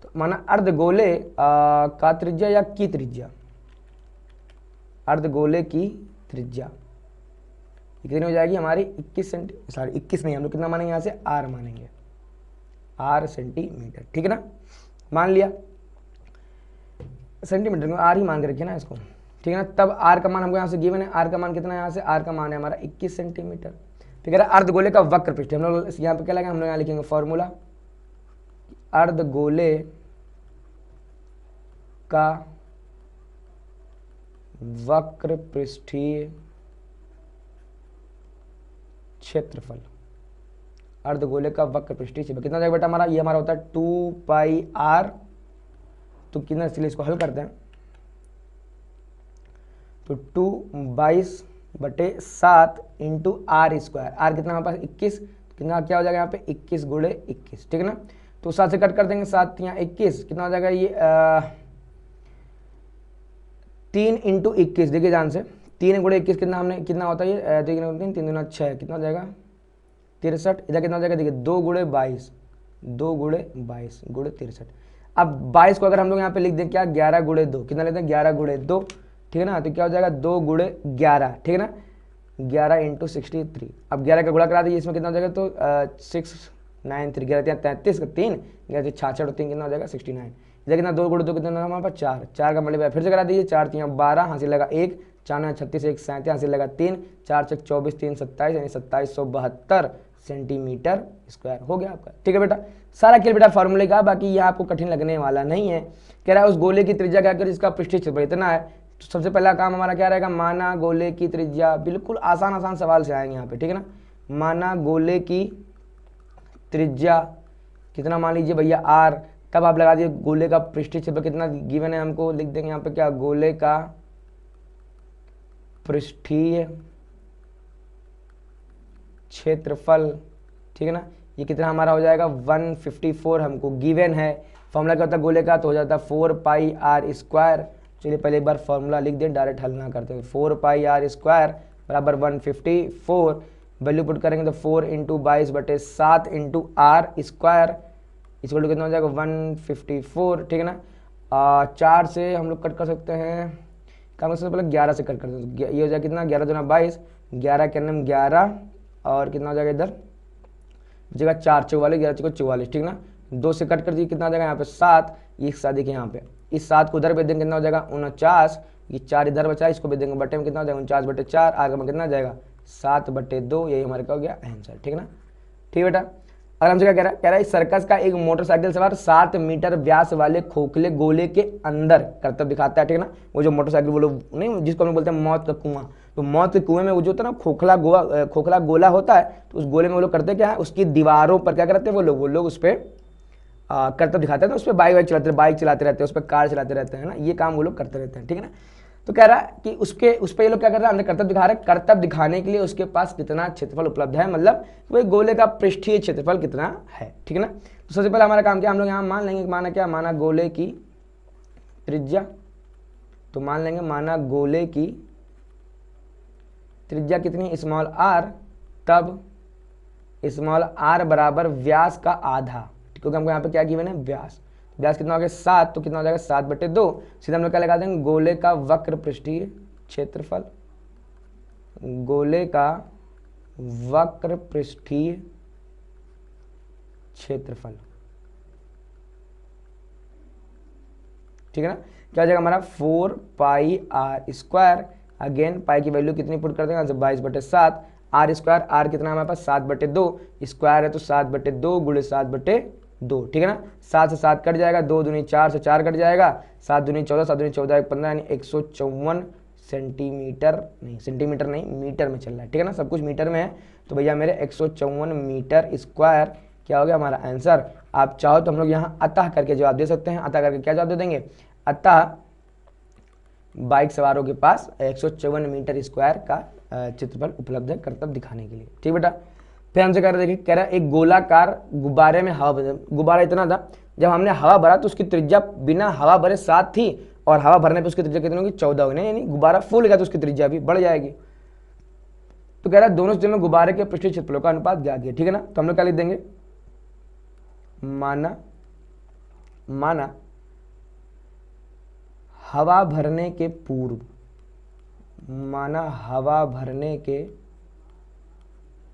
तो माना अर्धगोले का त्रिज्या या की त्रिज्या, अर्धगोले की त्रिज्या कितनी हो जाएगी हमारी 21 सेंटीमीटर, सॉरी 21 नहीं, हम लोग कितना मानेंगे यहाँ से आर मानेंगे, आर सेंटीमीटर, ठीक है ना। मान लिया सेंटीमीटर में आर ही मान के रखिए ना इसको, ठीक है ना। तब आर का मान हमको यहाँ से गिवन है, आर का मान कितना है यहाँ से, आर का मान है हमारा 21 सेंटीमीटर। ठीक है, अर्धगोले का वक्र पृष्ठ हम लोग यहाँ पे क्या लगा, हम लोग यहाँ लिखेंगे फॉर्मूला, अर्धगोले का वक्र पृष्ठीय क्षेत्रफल, अर्धगोले का वक्र पृष्ठीय क्षेत्रफल कितना जाएगा बेटा हमारा, ये हमारा होता है 2 पाई आर। तो कितना, इसलिए इसको हल करते हैं, तो 2 22/7 इंटू आर स्क्वायर, आर कितना हमारे पास 21, कितना क्या हो जाएगा यहाँ पे 21 गुणे 21, ठीक है ना। तो 7 से कट कर देंगे, 7 यहाँ 21, कितना हो जाएगा ये 3 इंटू 21, देखिए ध्यान से 3 गुणे 21 कितना हमने, कितना होता है ये 3 3 दूना 6, कितना हो जाएगा 63, इधर कितना हो जाएगा देखिए 2 गुणे 22, 2 गुणे 22 गुणे 63। अब 22 को अगर हम लोग यहाँ पे लिख दें क्या 11 गुणे 2, कितना लेते हैं 11 गुणे 2, ठीक है ना। तो क्या हो जाएगा 2 गुणे 11, ठीक है ना, 11 इंटू 63। अब 11 का गुणा करा दीजिए, इसमें कितना हो जाएगा तो 693, 11 33 का 3, 11 66 और 3 कितना हो जाएगा 69। इधर कितना 2 गुणे 2 कितना हमारे पास 4, 4 का मल्टीप्लाई फिर से करा दीजिए, 4 3 12, हासिल लगा 1, 4 9 36, 1 37, हासिल लगा 3, 4 6 24, 3 27, यानी 2772 सेंटीमीटर स्क्वायर हो गया आपका। ठीक है बेटा, सारा खेल बेटा फॉर्मूले का, बाकी ये आपको कठिन लगने वाला नहीं है। कह रहा है उस गोले की त्रिज्या क्या कर, इसका पृष्ठीय क्षेत्रफल इतना है। तो सबसे पहला काम हमारा क्या रहेगा, माना गोले की त्रिज्या, बिल्कुल आसान आसान सवाल से आएंगे यहाँ पे, ठीक है ना। माना गोले की त्रिज्या कितना मान लीजिए भैया आर, तब आप लगा दीजिए गोले का पृष्ठीय क्षेत्रफल कितना गिवन है हमको, लिख देंगे यहाँ पे क्या गोले का पृष्ठीय क्षेत्रफल, ठीक है ना। ये कितना हमारा हो जाएगा 154 हमको गिवन है। फॉर्मूला क्या होता है गोले का, तो हो जाता है 4 पाई आर स्क्वायर। चलिए पहले एक बार फॉर्मूला लिख दें, डायरेक्ट हल ना करते हैं। 4 पाई आर स्क्वायर बराबर 154, वैल्यू पुट करेंगे तो 4 इंटू 22/7 इंटू आर स्क्वायर इसको कितना हो जाएगा 154, ठीक है ना। 4 से हम लोग कट कर सकते हैं, काम सबसे पहले 11 से कट कर सकते हैं, ये हो जाएगा कितना 11 दूना 22, 11 के अंदर 11 और कितना हो जाएगा इधर जगह 4 44, 11 चौको 44, ठीक ना। 2 से कट कर दीजिए, कितना हो जाएगा यहाँ पे 7, एक साथ देखिए यहाँ पे इस 7 को उधर भेज देंगे, कितना हो जाएगा 49, ये 4 इधर बचा, इसको भेज देंगे बटे में, कितना हो जाएगा 49/4, आगे में कितना जाएगा 7/2, यही हमारे का हो गया आंसर, ठीक है ना। ठीक बेटा, अगर हमसे क्या कह रहा है सर्कस का एक मोटरसाइकिल सवार 7 मीटर व्यास वाले खोखले गोले के अंदर करतब दिखाता है, ठीक है ना। वो जो मोटरसाइकिल वो लोग नहीं, जिसको हम बोलते हैं मौत का कुआं, तो मौत के कुएं में वो जो होता है ना खोखला गोला होता है, तो उस गोले में वो लोग करते क्या है, उसकी दीवारों पर क्या करते हैं वो लोग उस पर करतब दिखाते हैं, तो उस पर बाइक चलाते रहते हैं, उस पर कार चलाते रहते हैं ना, ये काम वो लोग करते रहते हैं, ठीक है ना। तो कह रहा है कि उस पर ये लोग क्या कर रहे हैं, अंदर करतब दिखा रहे हैं, करतब दिखाने के लिए उसके पास कितना क्षेत्रफल उपलब्ध है, मतलब वही गोले का पृष्ठीय क्षेत्रफल कितना है, ठीक है ना। तो सबसे पहले हमारा काम क्या, हम लोग यहाँ मान लेंगे, माना क्या, माना गोले की त्रिज्या, तो मान लेंगे माना गोले की त्रिज्या कितनी स्मॉल आर, तब स्मॉल आर बराबर व्यास का आधा, क्योंकि हमको यहाँ पे क्या गिवन है व्यास, व्यास कितना हो गया 7, तो कितना हो जाएगा 7/2, सीधा हम लोग क्या लगा देंगे गोले का वक्र पृष्ठीय क्षेत्रफल, गोले का वक्र पृष्ठीय क्षेत्रफल, ठीक है ना। क्या हो जाएगा हमारा 4 पाई आर स्क्वायर, अगेन पाई की वैल्यू कितनी पुट कर देंगे 22/7, आर स्क्वायर, आर कितना हमारे पास 7/2, स्क्वायर है तो 7/2 गुणे 7/2, 2, ठीक है ना। 7 से 7 कट जाएगा, 2 दूनी 4 से 4 कट जाएगा, 7 दूनी 14, 7 दूनी 14 15, यानी 154 सेंटीमीटर, नहीं सेंटीमीटर नहीं मीटर में चल रहा है, ठीक है ना, सब कुछ मीटर में है। तो भैया मेरे 154 मीटर स्क्वायर क्या हो गया हमारा आंसर। आप चाहो तो हम लोग यहाँ अतः करके जवाब दे सकते हैं। अतः करके क्या जवाब दे देंगे, अतः बाइक सवारों के पास 154 मीटर स्क्वायर का चित्रफल उपलब्ध है कर्तव्य दिखाने के लिए, ठीक बेटा। फिर हमसे कह रहे देखिए, कह रहा है एक गोलाकार गुब्बारे में हवा भर, गुब्बारा इतना था, जब हमने हवा भरा तो उसकी त्रिज्या बिना हवा भरे 7 थी, और हवा भरने पे उसकी त्रिज्या कितनी होगी, 14 होगी, यानी गुब्बारा फूल गया तो उसकी त्रिज्या भी बढ़ जाएगी। तो कह रहा है दोनों स्थितियों में गुब्बारे के पृष्ठीय क्षेत्रफलों का अनुपात ज्ञात किया, ठीक है ना। तो हम लोग क्या लिख देंगे, माना हवा भरने के पूर्व, माना हवा भरने के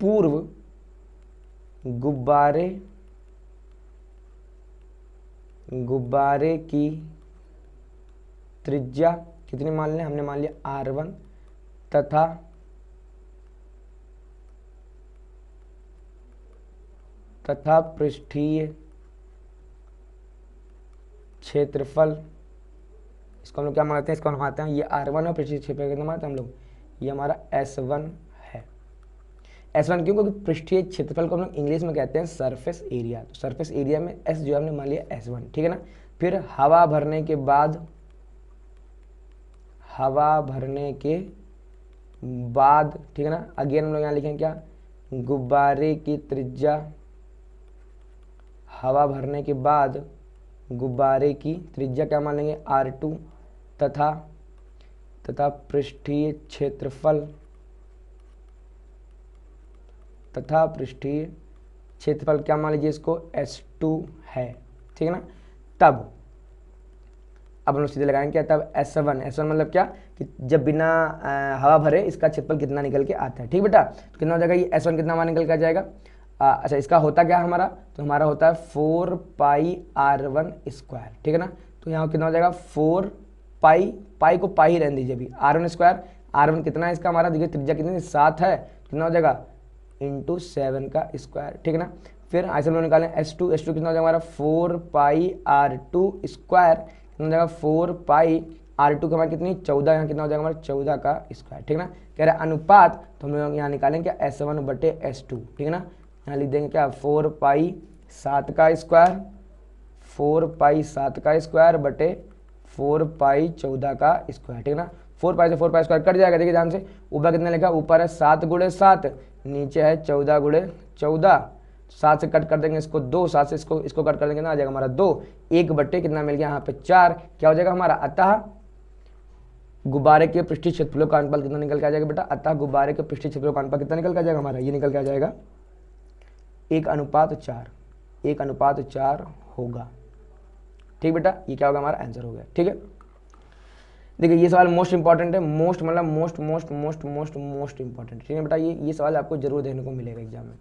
पूर्व गुब्बारे की त्रिज्या कितनी मान लें, हमने मान लिया R1 तथा पृष्ठीय क्षेत्रफल, इसको हम लोग क्या मानते हैं, इसको हम मानते हैं ये R1 और पृष्ठीय क्षेत्रफल कितना मानते हैं हम लोग, ये हमारा S1 है। S1 क्यों, क्योंकि पृष्ठीय क्षेत्रफल को हम लोग इंग्लिश में कहते हैं सरफेस एरिया। तो सरफेस एरिया में S जो हमने मान लिया S1, ठीक है ना। फिर हवा भरने के बाद ठीक है ना, अगेन हम लोग यहाँ लिखेंगे क्या, गुब्बारे की त्रिज्या, हवा भरने के बाद गुब्बारे की त्रिज्या क्या मान लेंगे R2 तथा पृष्ठीय क्षेत्रफल क्या मान लीजिए इसको S2 है, ठीक है ना। तब अब हम लोग सीधे लगाएंगे क्या, तब S1 मतलब क्या कि जब बिना हवा भरे इसका क्षेत्रफल कितना निकल के आता है, ठीक बेटा। तो कितना हो जाएगा ये S1 कितना हमारा निकल के आ जाएगा, अच्छा इसका होता क्या हमारा, तो हमारा होता है 4 पाई R1 स्क्वायर, ठीक है ना। तो यहाँ कितना हो जाएगा 4 पाई को पाई ही रहने दीजिए अभी, R1 स्क्वायर, R1 कितना है इसका हमारा, देखिए त्रिज्या कितनी 7 है, कितना हो जाएगा इंटू 7 का स्क्वायर, ठीक है ना। फिर ऐसे हम निकालें S2 कितना हो जाएगा हमारा 4 पाई R2 स्क्वायर, कितना हो जाएगा 4 पाई R2 का हमारा कितनी 14, यहाँ कितना हो जाएगा हमारा 14 का स्क्वायर, ठीक है ना। कह रहे अनुपात, तो हम लोग यहाँ निकालें क्या S1 बटे S2, ठीक है ना। यहाँ लिख देंगे क्या 4 पाई 7 का स्क्वायर, 4 पाई 7 का स्क्वायर बटे 4 पाई 14 का स्क्वायर, ठीक है ना। 4 पाई से 4 पाई स्क्वायर कट जाएगा, देखिए ध्यान से, ऊपर कितना लिखा, ऊपर है 7 गुणे 7, नीचे है 14 गुणे 14, 7 से कट कर देंगे इसको 2, 7 से इसको कट कर देंगे ना, आ जाएगा हमारा 2, 1 बट्टे कितना मिल गया यहाँ पे 4, क्या हो जाएगा हमारा, अतः गुब्बारे के पृष्ठीय क्षेत्रफलों का अनुपात कितना निकल के आ जाएगा बेटा, अतः गुब्बारे के पृष्ठीय क्षेत्रफलों का अनुपात कितना निकल के आ जाएगा हमारा, ये निकल के आ जाएगा 1:4 होगा, ठीक बेटा। ये क्या होगा हमारा आंसर हो गया, ठीक है। देखिए ये सवाल मोस्ट इंपॉर्टेंट है, मोस्ट मतलब मोस्ट इंपॉर्टेंट, ठीक है बेटा। ये सवाल आपको जरूर देखने को मिलेगा एग्जाम में।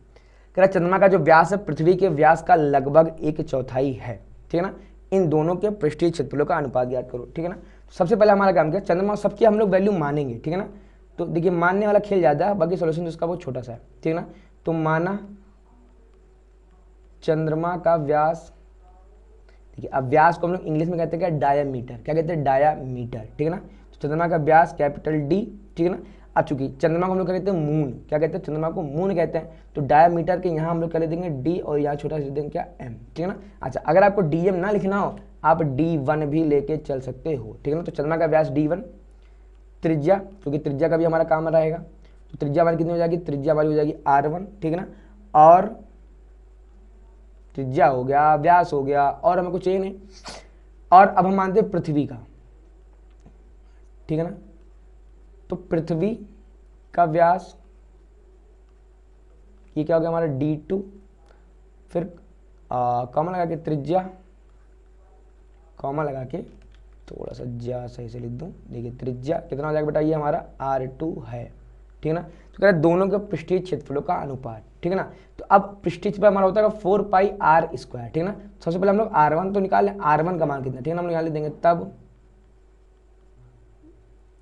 कह रहा चंद्रमा का जो व्यास है पृथ्वी के व्यास का लगभग 1/4 है, ठीक है ना। इन दोनों के पृष्ठीय क्षेत्रफलों का अनुपात ज्ञात करो, ठीक है ना। सबसे पहले हमारा काम क्या, चंद्रमा सबकी हम लोग वैल्यू मानेंगे, ठीक है ना। तो देखिए मानने वाला खेल ज़्यादा है, बाकी सोल्यूशन उसका बहुत छोटा सा है, ठीक है ना। तो माना चंद्रमा का व्यास, देखिए अब व्यास को हम लोग इंग्लिश में कहते हैं क्या, डायामीटर, क्या कहते हैं डायामीटर, ठीक है ना। तो चंद्रमा का व्यास कैपिटल D, ठीक है ना। अब चूंकि चंद्रमा को हम लोग क्या कहते हैं मून, क्या कहते हैं चंद्रमा को मून कहते हैं, तो डायामीटर के यहाँ हम लोग क्या लिख देंगे D, और यहाँ छोटा लिख देंगे क्या M, ठीक है ना। अच्छा अगर आपको DM ना लिखना हो, आप D1 भी लेके चल सकते हो, ठीक है ना। तो चंद्रमा का व्यास D1, त्रिज्या, क्योंकि त्रिज्या का भी हमारा काम रहेगा, तो त्रिज्या हमारी कितनी हो जाएगी, त्रिज्या हमारी हो जाएगी R1, ठीक है ना। और त्रिज्या हो गया, व्यास हो गया, और हमें कुछ चाहिए नहीं। और अब हम मानते हैं पृथ्वी का, ठीक है ना। तो पृथ्वी का व्यास ये क्या हो गया हमारा D2, फिर कॉमा लगा के त्रिज्या, कॉमा लगा के थोड़ा सा ज्या सही से लिख दूं, देखिए त्रिज्या कितना हो जाएगा बेटा, ये हमारा R2 है, ठीक है ना। तो कह रहा है दोनों के पृष्ठीय क्षेत्रफलों का अनुपात, ठीक है ना। तो अब पृष्ठीय क्षेत्रफल हमारा होता है 4 पाई R स्क्वायर, ठीक है ना। सबसे पहले हम लोग R1 तो निकाल लें, R1 का मान कितना, ठीक है ना, हम निकाल ले देंगे। तब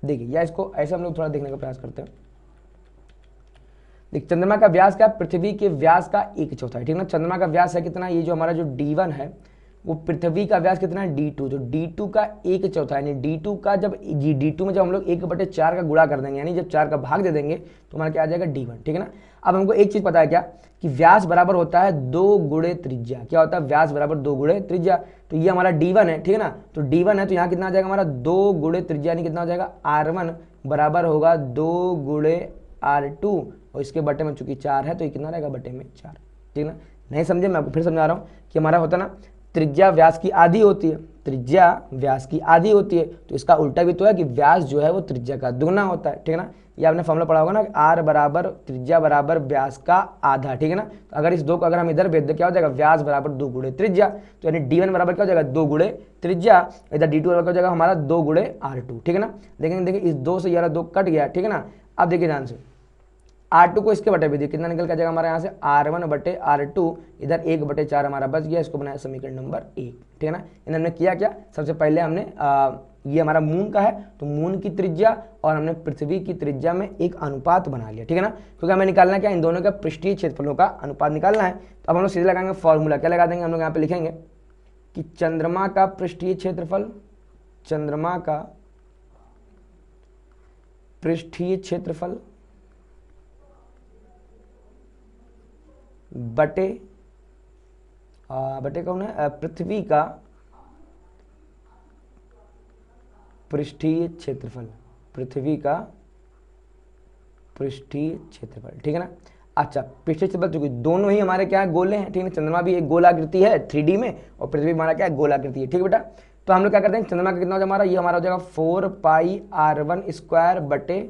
देखिए या इसको ऐसे हम लोग थोड़ा देखने का प्रयास करते हैं, देख चंद्रमा का व्यास क्या, पृथ्वी के व्यास का 1/4, ठीक है ना। चंद्रमा का व्यास है कितना, ये जो हमारा जो D1 है वो पृथ्वी का व्यास कितना है D2, तो D2 का 1/4 यानी D2 का जब D2 में जब हम लोग 1/4 का गुणा कर देंगे यानी जब 4 का भाग दे देंगे तो हमारा क्या आ जाएगा D1, ठीक है ना। अब हमको एक चीज पता है क्या, कि व्यास बराबर होता है 2 गुणे त्रिज्या। क्या होता है, व्यास बराबर 2 गुणे त्रिज्या। तो ये हमारा D1 है, ठीक है ना। तो D1 है तो यहाँ कितना आ जाएगा हमारा 2 गुणे त्रिज्या यानी कितना हो जाएगा R1 बराबर होगा 2 गुणे R2 और इसके बटे में चूंकि 4 है तो ये कितना रहेगा बटे में 4, ठीक है ना। नहीं समझे, मैं आपको फिर समझा रहा हूँ कि हमारा होता ना त्रिज्या व्यास की आधी होती है, त्रिज्या व्यास की आधी होती है, तो इसका उल्टा भी तो है कि व्यास जो है वो त्रिज्या का दुगना होता है, ठीक है ना। ये आपने फॉर्मूला पढ़ा होगा ना, R बराबर त्रिज्या बराबर व्यास का आधा, ठीक है ना। तो अगर इस 2 को अगर हम इधर भेज दें क्या हो जाएगा, व्यास बराबर 2 गुणे त्रिज्या, तो यानी D1 बराबर क्या हो जाएगा 2 गुणे त्रिज्या, इधर D2 बराबर क्या हो जाएगा हमारा 2 गुणे R2, ठीक है ना। लेकिन देखिए इस 2 से यार 2 कट गया, ठीक है ना। अब देखिए ध्यान से R2 को इसके बटे भी दिए, कितना निकल के जाएगा हमारे यहाँ से R1 बटे R2, इधर 1/4 हमारा बच गया, इसको बनाया समीकरण नंबर 1, ठीक है ना। इन्हें हमने किया क्या, सबसे पहले हमने ये हमारा मून का है तो मून की त्रिज्या और हमने पृथ्वी की त्रिज्या में एक अनुपात बना लिया, ठीक है ना। क्योंकि हमें निकालना है क्या, इन दोनों का पृष्ठीय क्षेत्रफलों का अनुपात निकालना है। तो अब हम लोग सीधे लगाएंगे फॉर्मूला, क्या लगा देंगे हम लोग यहाँ पे लिखेंगे कि चंद्रमा का पृष्ठीय क्षेत्रफल, चंद्रमा का पृष्ठीय क्षेत्रफल बटे कौन है, पृथ्वी का पृष्ठीय क्षेत्रफल, पृथ्वी का पृष्ठीय क्षेत्रफल, ठीक है ना। अच्छा पृष्ठीय क्षेत्रफल चूंकि दोनों ही हमारे क्या है गोले हैं, ठीक है। चंद्रमा भी एक गोलाकृति है 3D में और पृथ्वी हमारा क्या है गोलाकृति है, ठीक है बेटा। तो हम लोग क्या करते हैं, चंद्रमा का कितना हो जाएगा हमारा, ये हमारा हो जाएगा 4πr1 स्क्वायर बटे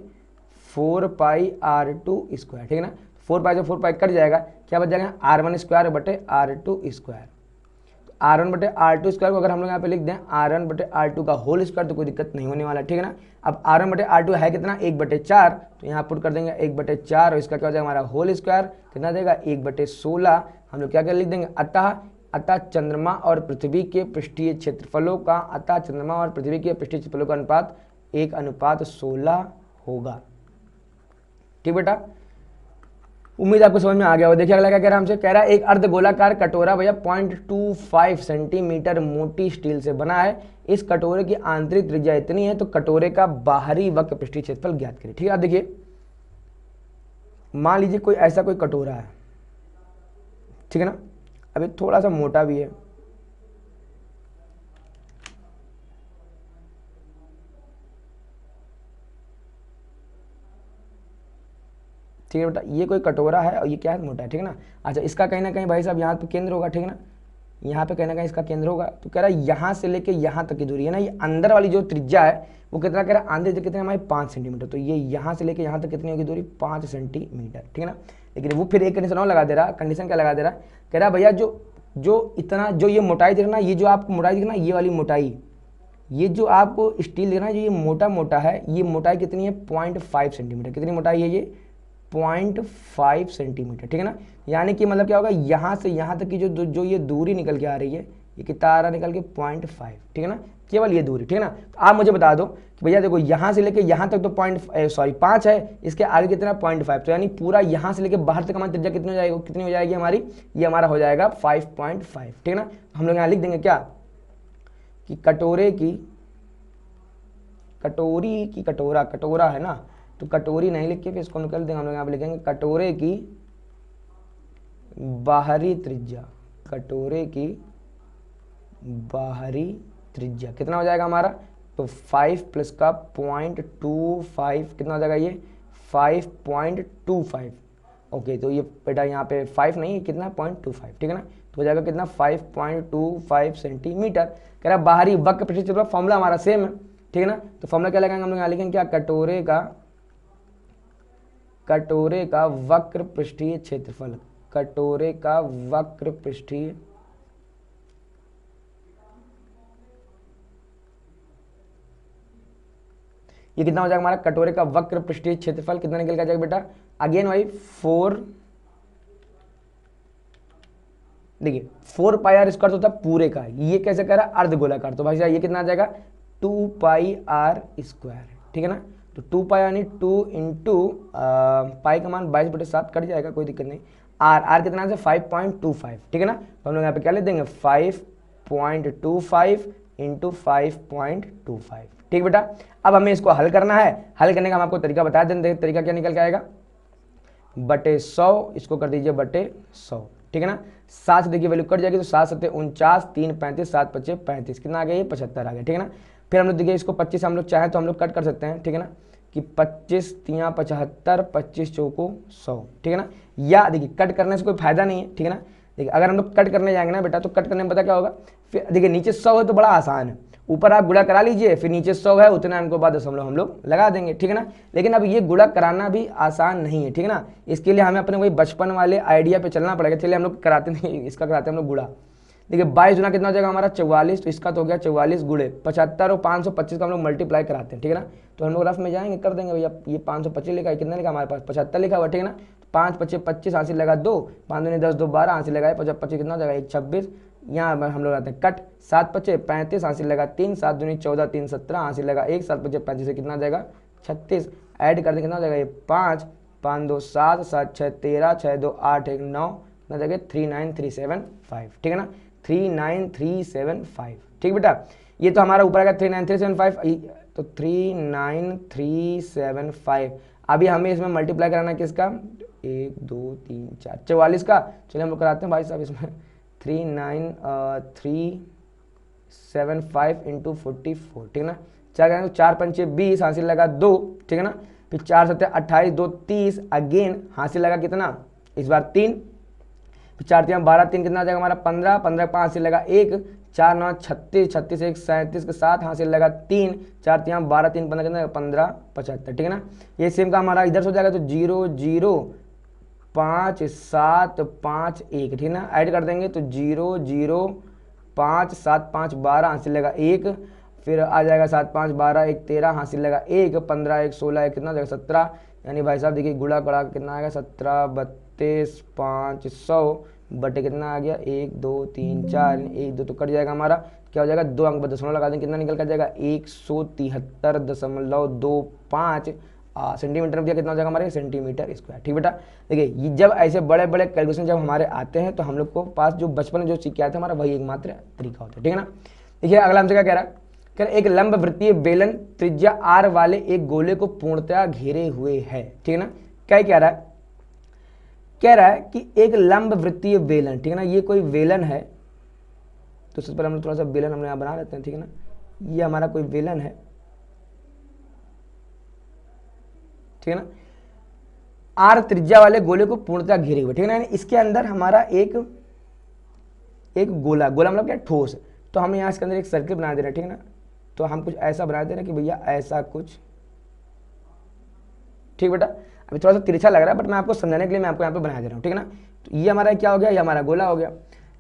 4πr2 स्क्वायर, ठीक है ना। 4π से 4π कट जाएगा, क्या बच जाएगा R1 स्क्वायर बटे R2 स्क्वायर। R1 बटे R2 स्क्वायर को अगर हम लोग यहाँ पे लिख दें R1 बटे R2 का होल स्क्वायर तो कोई दिक्कत नहीं होने वाला, ठीक है ना। अब R1 बटे R2 है कितना 1/4, तो यहाँ पुट कर देंगे 1/4 और इसका क्या हो जाएगा हमारा होल स्क्वायर कितना देगा 1/16। हम लोग क्या क्या लिख देंगे, अतः चंद्रमा और पृथ्वी के पृष्ठीय क्षेत्रफलों का, अतः चंद्रमा और पृथ्वी के पृष्ठीय क्षेत्रफलों का अनुपात 1/16 होगा, ठीक बेटा। उम्मीद आपको समझ में आ गया हो। देखिए अगला क्या कह रहा है हमसे, कह रहा है एक अर्धगोलाकार कटोरा भैया 0.25 सेंटीमीटर मोटी स्टील से बना है, इस कटोरे की आंतरिक त्रिज्या इतनी है तो कटोरे का बाहरी वक्र पृष्ठीय क्षेत्रफल ज्ञात करें, ठीक है। देखिए मान लीजिए कोई ऐसा कोई कटोरा है, ठीक है ना, अभी थोड़ा सा मोटा भी है, ठीक है बेटा। ये कोई कटोरा है और ये क्या है मोटा है, ठीक है ना। अच्छा इसका कहीं ना कहीं भाई साहब यहाँ पे केंद्र होगा, ठीक है ना, यहाँ पे कहीं ना कहीं इसका केंद्र होगा। तो कह रहा है यहाँ से लेके यहाँ तक की दूरी है ना, ये अंदर वाली जो त्रिज्या है वो कितना कह रहा है, आंतरिक कितने हमारे 5 सेंटीमीटर, तो ये यहाँ से लेके यहाँ तक कितनी होगी दूरी 5 सेंटीमीटर, ठीक है ना। लेकिन वो फिर एक कंडीशन और लगा दे रहा, कंडीशन क्या लगा दे रहा, कह रहा भैया जो इतना जो ये मोटाई दिखना, ये जो आपको मोटाई दिखना, ये वाली मोटाई, ये जो आपको स्टील दिखना जो ये मोटा है, ये मोटाई कितनी है 0.5 सेंटीमीटर, कितनी मोटाई है ये 0.5 सेंटीमीटर, ठीक है ना। यानी कि मतलब क्या होगा, यहाँ से यहाँ तक की जो ये दूरी निकल के आ रही है, ये कितना आ रहा निकल के 0.5, ठीक है ना, केवल ये दूरी, ठीक है ना। तो आप मुझे बता दो कि भैया देखो यहाँ से लेके यहाँ तक तो 5 है, इसके आगे कितना 0.5, तो यानी पूरा यहाँ से लेके बाहर तक हमारी त्रिज्या कितनी हो जाएगी हमारी, ये हमारा हो जाएगा 5.5, ठीक है ना। हम लोग यहाँ लिख देंगे क्या कि कटोरा है ना, तो कटोरी नहीं लिख के फिर इसको निकल देंगे, हम लोग यहाँ पे लिखेंगे कटोरे की बाहरी त्रिज्या, कटोरे की बाहरी त्रिज्या कितना हो जाएगा हमारा, तो 5 प्लस का 0.25 कितना हो जाएगा ये 5.25, ओके। तो ये बेटा यहाँ पे 5 नहीं कितना 0.25, ठीक है ना। तो हो जाएगा कितना 5.25 सेंटीमीटर। कह रहा बाहरी वक्र पृष्ठीय क्षेत्रफल, फॉर्मूला हमारा सेम है, ठीक है ना। तो फॉर्मूला क्या लगाएंगे हम लोग यहाँ लिखेंगे क्या, कटोरे का वक्र पृष्ठीय क्षेत्रफल, कटोरे का वक्र पृष्ठीय ये कितना हो जाएगा हमारा, कटोरे का वक्र पृष्ठीय क्षेत्रफल कितना निकल के आ जाएगा बेटा, अगेन भाई 4, देखिए 4πr स्क्वायर होता है पूरे का, ये कैसे कह रहा है अर्धगोलाकार, तो भाई ये कितना आ जाएगा 2πr स्क्वायर, ठीक है ना। तो 2 पाई यानी 2 इंटू पाई का मान 22/7 कट जाएगा, कोई दिक्कत नहीं। आर कितना है 5.25, ठीक है ना। तो हम लोग यहाँ पे क्या लिख देंगे 5.25 इंटू 5.25, ठीक बेटा। अब हमें इसको हल करना है, हल करने का हम आपको तरीका बता दें, तरीका क्या निकल के आएगा बटे 100, इसको कर दीजिए बटे 100, ठीक है ना। 7 से देखिए वैल्यू कट जाएगी, तो 7 7 49, 3 35, 7 5 35, कितना आ गया ये 75 आ गया, ठीक है ना। फिर हम लोग देखिए इसको 25 हम लोग चाहें तो हम लोग कट कर सकते हैं, ठीक है ना, कि 25 3 75, 25 चौको 100, ठीक है ना। या देखिए कट करने से कोई फायदा नहीं है, ठीक है ना। देखिए अगर हम लोग कट करने जाएंगे ना बेटा, तो कट करने में पता क्या होगा, फिर देखिए नीचे 100 है तो बड़ा आसान है, ऊपर आप गुणा करा लीजिए, फिर नीचे 100 है उतना अंकों बाद दशमलव हम लोग लगा देंगे, ठीक है ना। लेकिन अब ये गुणा कराना भी आसान नहीं है, ठीक है ना। इसके लिए हमें अपने वही बचपन वाले आइडिया पे चलना पड़ेगा। चलिए हम लोग कराते नहीं, इसका कराते हैं हम लोग गुणा। देखिए 22 गुना कितना हो जाएगा हमारा 44, तो इसका तो हो गया 44 गुणे 75 और 525 का हम लोग मल्टीप्लाई कराते हैं, ठीक है ना। तो हम लोग रफ में जाएंगे कर देंगे भैया, ये 525 लिखा है, कितना लिखा हमारे पास 75 लिखा हुआ, ठीक है ना। 5 25 25 हासिल लगा 2, 5 दूनी 10 2 12 हासिल लगाए 25 25 कितना हो जाएगा 1 26, यहाँ हम लोग आते हैं कट 7 5 35 हासिल लगा 3, 7 दूनी 14 3 17 हासिल लगा 1, 7 5 35 से कितना आ जाएगा 36, ऐड कर दें कितना हो जाएगा ये 5 5 2 7 7 6 13 6 2 8 1 9, कितना जाएगा 39375, ठीक है ना, 39375, ठीक बेटा। ये तो हमारा ऊपर आएगा 39375, तो 39375। अभी हमें इसमें मल्टीप्लाई कराना है किसका 1 2 3 4 44 का। चलिए हम लोग कराते हैं भाई साहब इसमें 39375 इंटू 44, ठीक है ना। 4 पंचे 20 हासिल लगा 2, ठीक है ना। फिर 4 7 28 2 30, अगेन हासिल लगा कितना इस बार 3, 4 3 12 3 कितना आ जाएगा हमारा 15, 15 5 हासिल लगा 1, 4 9 36, 36 1 37 के 7 हासिल लगा 3, 4 3 12 3 15 कितना 15 75, ठीक है ना। ये सेम का हमारा इधर से हो जाएगा, तो 0 0 5 7 5 1, ठीक है ना। ऐड कर देंगे तो 0 0 5 7 5 12 हासिल लगा 1, फिर आ जाएगा 7 5 12 1 13 हासिल लगा 1, 15 1 16 1 कितना हो जाएगा 17, यानी भाई साहब देखिए गुणा कड़ा कितना आएगा 17 32 500 बटे कितना आ गया 1 2 3 4, 1 2 तो कट जाएगा हमारा, क्या हो जाएगा 2 अंक पर दशमलव लगा देंगे, कितना निकल कर जाएगा 173.25 सेंटीमीटर में दिया, कितना हो जाएगा हमारे सेंटीमीटर स्क्वायर, ठीक बेटा। देखिए जब ऐसे बड़े बड़े कैलकुलेशन जब हमारे आते हैं तो हम लोग को पास जो बचपन में जो सीख के आया था हमारा वही एकमात्र तरीका होता है, ठीक है ना। देखिए अगला हमसे क्या कह रहा है, कह रहा एक लंब वृत्तीय बेलन त्रिज्या आर वाले एक गोले को पूर्णतया घेरे हुए है, ठीक है ना। क्या कह रहा है, कह रहा है कि एक लंब वृत्तीय बेलन, ठीक है ना, ये कोई बेलन है, तो सबसे पहले हम थोड़ा सा बेलन हमने यहाँ बना लेते हैं, ठीक है ना। ये हमारा कोई बेलन है, ठीक है ना, आर त्रिज्या वाले गोले को पूर्णतः घेरे हुए, ठीक है ना। इसके अंदर हमारा एक गोला, गोला मतलब क्या ठोस, तो हम यहाँ इसके अंदर एक सर्किल बना दे रहे हैं, ठीक है ना। तो हम कुछ ऐसा बना दे रहे हैं कि भैया ऐसा कुछ, ठीक बेटा। अभी थोड़ा सा तिरछा लग रहा है बट मैं आपको समझाने के लिए मैं आपको यहाँ पे बना दे रहा हूँ, ठीक है ना। तो ये हमारा क्या हो गया, ये हमारा गोला हो गया।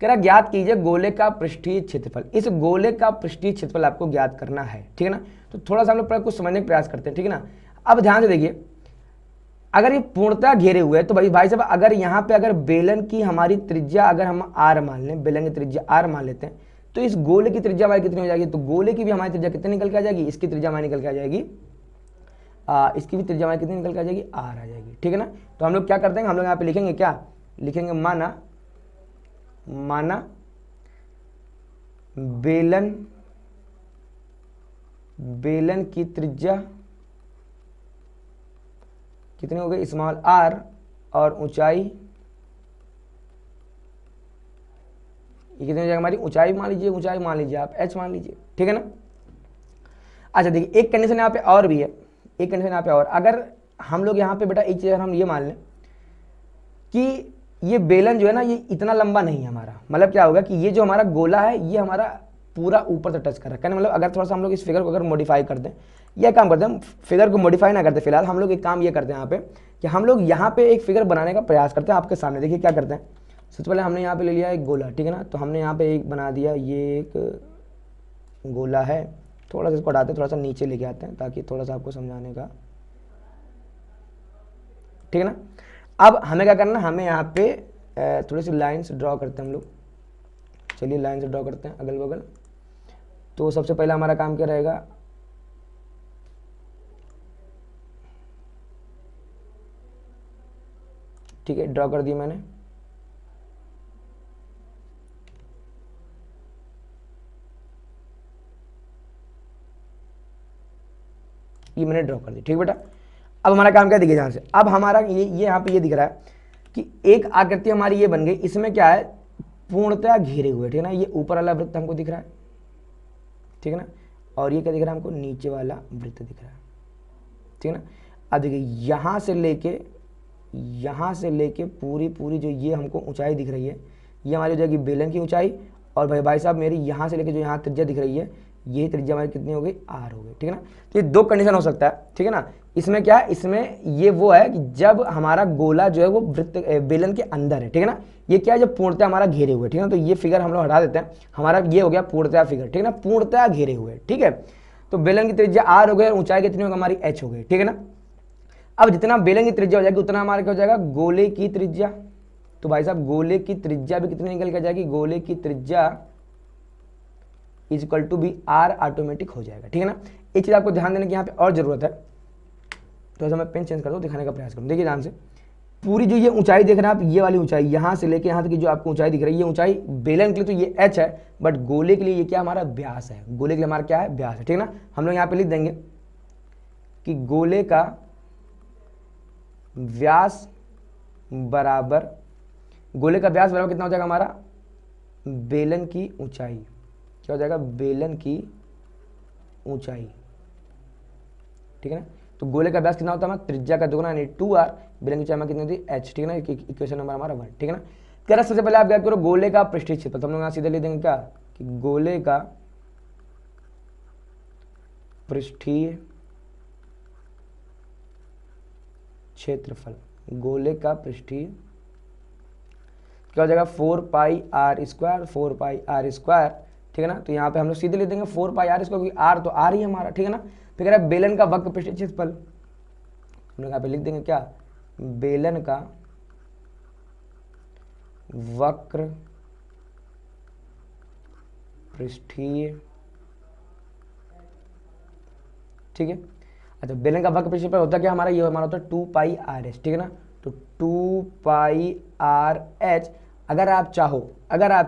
कह रहा ज्ञात कीजिए गोले का पृष्ठीय क्षेत्रफल, इस गोले का पृष्ठीय क्षेत्रफल आपको ज्ञात करना है, ठीक है ना। तो थोड़ा सा हम लोग कुछ समझने का प्रयास करते हैं, ठीक है ना। अब ध्यान से देखिए, अगर ये पूर्णतः घेरे हुए हैं तो भाई साहब अगर यहाँ पे अगर बेलन की हमारी त्रिज्या अगर हम आर मान लें, बेलन की त्रिज्या आर मान लेते हैं, तो इस गोले की त्रिज्या हमारी कितनी हो जाएगी, तो गोले की भी हमारी त्रिज्या कितनी निकल के आ जाएगी, इसकी त्रिज्या हमारी निकल के आ जाएगी, इसकी भी त्रिज्या हमारी कितनी निकल के आ जाएगी, आर आ जाएगी, ठीक है ना। तो हम लोग क्या करते हैं, हम लोग यहाँ पे लिखेंगे क्या, लिखेंगे माना बेलन की त्रिज्या कितनी हो गई स्मॉल आर, और ऊंचाई ये कितनी हो जाएगी हमारी, ऊंचाई मान लीजिए, ऊंचाई मान लीजिए आप एच मान लीजिए, ठीक है ना। अच्छा देखिए एक कंडीशन यहाँ पे और भी है, एक कंडीशन यहाँ पे और, अगर हम लोग यहाँ पे बेटा एक चीज हम ये मान लें कि ये बेलन जो है ना ये इतना लंबा नहीं है हमारा, मतलब क्या होगा कि ये जो हमारा गोला है ये हमारा पूरा ऊपर से टच कर रहा है, मतलब अगर थोड़ा सा हम लोग इस फिगर को अगर मॉडिफाई कर दें, यह काम करते हैं, फिगर को मॉडिफाई ना करते फिलहाल हम लोग एक काम ये करते हैं यहाँ पे कि हम लोग यहाँ पे एक फिगर बनाने का प्रयास करते हैं आपके सामने। देखिए क्या करते हैं, सबसे पहले हमने यहाँ पे ले लिया एक गोला, ठीक है ना। तो हमने यहाँ पे एक बना दिया, ये एक गोला है, थोड़ा सा इसको हटाते हैं, थोड़ा सा नीचे लेके आते हैं ताकि थोड़ा सा आपको समझाने का, ठीक है ना। अब हमें क्या करना, हमें यहाँ पे थोड़ी सी लाइन्स ड्रॉ करते हैं हम लोग। चलिए लाइन से ड्रॉ करते हैं अगल बगल। तो सबसे पहला हमारा काम क्या रहेगा, ठीक है, ड्रॉ कर दिया मैंने। ये मैंने ड्रॉ कर दी, ठीक बेटा। अब हमारा काम क्या दिखे ध्यान से, अब हमारा ये यहाँ पे ये दिख रहा है कि एक आकृति हमारी ये बन गई, इसमें क्या है, पूर्णतया घेरे हुए, ठीक है ना। ये ऊपर वाला वृत्त हमको दिख रहा है, ठीक है ना, और ये क्या दिख रहा है हमको, नीचे वाला वृत्त दिख रहा है, ठीक है ना। अब देखिए यहाँ से लेके पूरी जो ये हमको ऊंचाई दिख रही है, ये हमारी हो जाएगी बेलन की ऊंचाई। और भाई साहब मेरी यहाँ से लेके जो यहाँ त्रिज्या दिख रही है, यही त्रिज्या हमारी कितनी हो गई, आर हो गई, ठीक है ना। तो ये दो कंडीशन हो सकता है, ठीक है ना। इसमें क्या है, इसमें ये वो है कि जब हमारा गोला जो है वो वृत्त बेलन के अंदर है, ठीक है ना। ये क्या है, जब पूर्णतः हमारा घेरे हुए, ठीक है ना। तो ये फिगर हम लोग हटा देते हैं, हमारा ये हो गया पूर्णतः फिगर, ठीक है ना, पूर्णतः घेरे हुए, ठीक है। तो बेलन की त्रिज्या आर हो गई, ऊंचाई कितनी होगी हमारी, एच हो गई, ठीक है ना। अब जितना बेलन की त्रिज्या हो जाएगी उतना हमारा क्या हो जाएगा, गोले की त्रिज्या। तो भाई साहब गोले की त्रिज्या भी कितनी निकल के जाएगी, गोले की त्रिज्या is equal to B R automatic हो जाएगा, ठीक है ना। एक चीज आपको ध्यान देने की यहाँ पे और जरूरत है, तो ऐसा मैं पेन चेंज कर दूँ, दिखाने का प्रयास करूँ। देखिए ध्यान से, पूरी जो ये ऊंचाई देख रहे हैं आप, ये वाली ऊंचाई यहाँ से लेके यहाँ तक की जो आपको ऊंचाई दिख रही है, ये ऊंचाई बेलन के लिए तो ये एच है, बट गोले के लिए ये क्या हमारा व्यास है, गोले के लिए हमारा क्या है, व्यास है, ठीक है ना। हम लोग यहाँ पे लिख देंगे कि गोले का व्यास बराबर, गोले का व्यास बराबर कितना हो जाएगा हमारा, बेलन की ऊंचाई, क्या हो जाएगा, बेलन की ऊंचाई, ठीक है ना। तो गोले का व्यास कितना होता है हमारा, त्रिज्या का दोगुना यानी 2r, बेलन की ऊंचाई कितनी होती है, h, ठीक है ना। इक्वेशन नंबर हमारा 1, ठीक है ना। कह रहा सबसे पहले आप याद करो गोले का पृष्ठीय क्षेत्रफल, तो हम लोग यहाँ सीधे लिख देंगे क्या, कि गोले का पृष्ठीय क्षेत्रफल, गोले का पृष्ठीय क्या हो जाएगा, 4πr², 4πr², ठीक है ना। तो यहाँ पे हम लोग सीधे लिख देंगे 4πr², क्योंकि r तो r ही हमारा, ठीक है ना। फिर कह रहा है बेलन का वक्र पृष्ठीय क्षेत्रफल, हम लोग यहाँ पे लिख देंगे क्या, बेलन का वक्र पृष्ठीय, ठीक है। अच्छा, बेलन का वक्र पृष्ठीय होता क्या हमारा, ये हमारा होता है 2πrh, ठीक है ना। तो 2πrh, अगर आप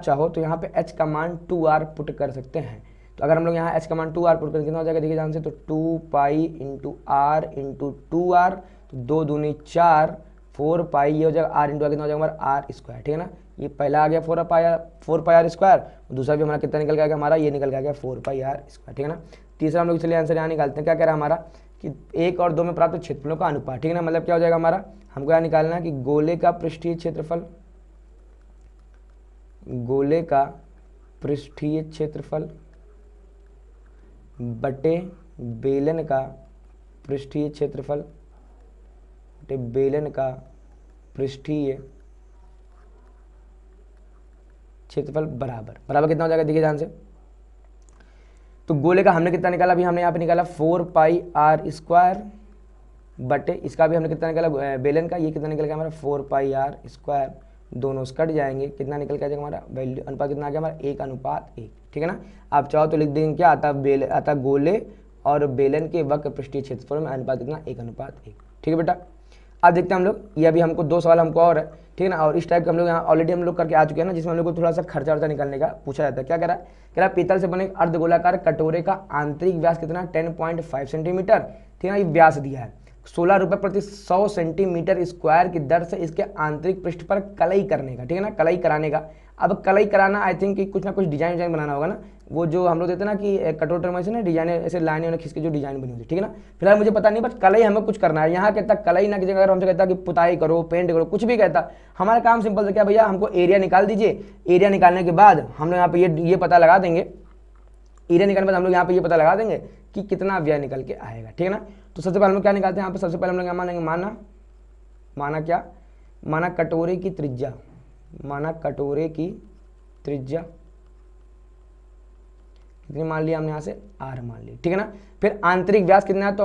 चाहो तो यहाँ पे h का मान 2r पुट कर सकते हैं। तो अगर हम लोग यहाँ h का मान 2r पुट करें कितना हो जाएगा, देखिए ध्यान से, तो 2π इंटू r इंटू 2r, तो 2 दूनी 4, 4π ये हो जाएगा, r इंटू कितना हो जाएगा हमारा r स्क्वायर, ठीक है ना। ये पहला आ गया 4πr स्क्वायर, दूसरा भी हमारा कितना निकल गया हमारा, ये निकल गया 4πr स्क्वायर, ठीक है ना। तीसरा हम लोग चलिए आंसर यहाँ निकालते हैं, क्या कह रहा है हमारा कि 1 और 2 में प्राप्त क्षेत्रफलों का अनुपात, ठीक है ना। मतलब क्या हो जाएगा हमारा, हमको यहाँ निकालना है कि गोले का पृष्ठीय क्षेत्रफल, गोले का पृष्ठीय क्षेत्रफल बटे बेलन का पृष्ठीय क्षेत्रफल बटे बेलन का पृष्ठीय क्षेत्रफल बराबर कितना हो जाएगा, देखिए ध्यान से। तो गोले का हमने कितना निकाला, अभी हमने यहाँ पे निकाला 4πr² बटे, इसका भी हमने कितना निकाला बेलन का, ये कितना निकल गया हमारा 4πr², दोनों कट जाएंगे, कितना निकल के आ जाएगा हमारा वैल्यू, अनुपात कितना आ गया हमारा 1:1, ठीक है ना। आप चाहो तो लिख देंगे क्या आता गोले और बेलन के वक्र पृष्ठीय क्षेत्रफल में अनुपात कितना 1:1, ठीक है बेटा। अब देखते हैं हम लोग, ये अभी हमको 2 सवाल हमको और है, ठीक है ना। और इस टाइप के हम लोग यहाँ ऑलरेडी हम लोग करके आ चुके हैं ना, जिसमें हम लोग को थोड़ा सा खर्चा वर्चा निकालने का पूछा जाता है। क्या कह रहा है पीतल से बने अर्धगोलाकार कटोरे का आंतरिक व्यास कितना 10.5 सेंटीमीटर, ठीक है ना। ये व्यास दिया है, 16 रुपये प्रति 100 सेंटीमीटर स्क्वायर की दर से इसके आंतरिक पृष्ठ पर कलई करने का, ठीक है ना, कलई कराने का। अब कलई कराना आई थिंक कि कुछ ना कुछ डिजाइन बनाना होगा ना, वो जो हम लोग देते ना कि कटोरे में से ना डिजाइन ऐसे लाइनें खींच के जो डिजाइन बनी होती है, ठीक है ना। फिलहाल मुझे पता नहीं, बस कलई हमें कुछ करना है। यहाँ कहता कलई ना की जगह अगर हमसे कहता कि पुताई करो, पेंट करो, कुछ भी कहता, हमारा काम सिंपल से क्या भैया, हमको एरिया निकाल दीजिए। एरिया निकालने के बाद हम लोग यहाँ पे ये पता लगा देंगे, एरिया निकालने के बाद हम लोग यहाँ पे ये पता लगा देंगे कि कितना व्यय निकल के आएगा, ठीक है ना। तो सबसे पहले हम लोग क्या निकालते हैं यहाँ पे, सबसे पहले हम लोग क्या मानेंगे, माना कटोरे की त्रिज्या, माना कटोरे की त्रिज्या कितनी मान लिया हमने यहाँ से, r मान ली, ठीक है ना। फिर आंतरिक व्यास कितना है, तो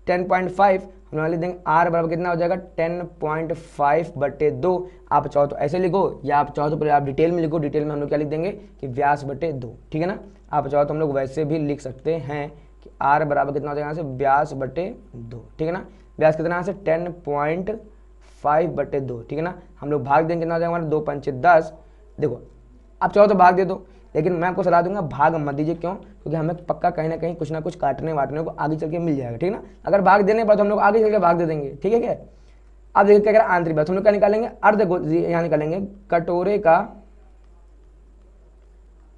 10.5 हम लोग लिख देंगे, r बराबर कितना हो जाएगा 10.5/2। आप चाहो तो ऐसे लिखो, या आप चाहो तो आप डिटेल में लिखो, डिटेल में हम लोग क्या लिख देंगे कि व्यास बटे 2, ठीक है ना। आप चाहो तो हम लोग वैसे भी लिख सकते हैं कि r बराबर कितना हो जाएगा यहाँ से, व्यास बटे 2, ठीक है ना। व्यास कितना यहाँ से 5/2, ठीक है ना। हम लोग भाग देंगे, कितना हो जाएगा हमारा 2 पंचे 10। देखो आप चाहो तो भाग दे दो, लेकिन मैं आपको सलाह दूंगा भाग मत दीजिए। क्यों? क्योंकि हमें पक्का कहीं ना कहीं कुछ ना कुछ काटने वाटने को आगे चल के मिल जाएगा, ठीक है ना। अगर भाग देने पर तो हम लोग आगे चल के भाग दे देंगे, ठीक है क्या। अब देखिए क्या करें, आंतरिक बात हम लोग क्या निकालेंगे, यहाँ निकालेंगे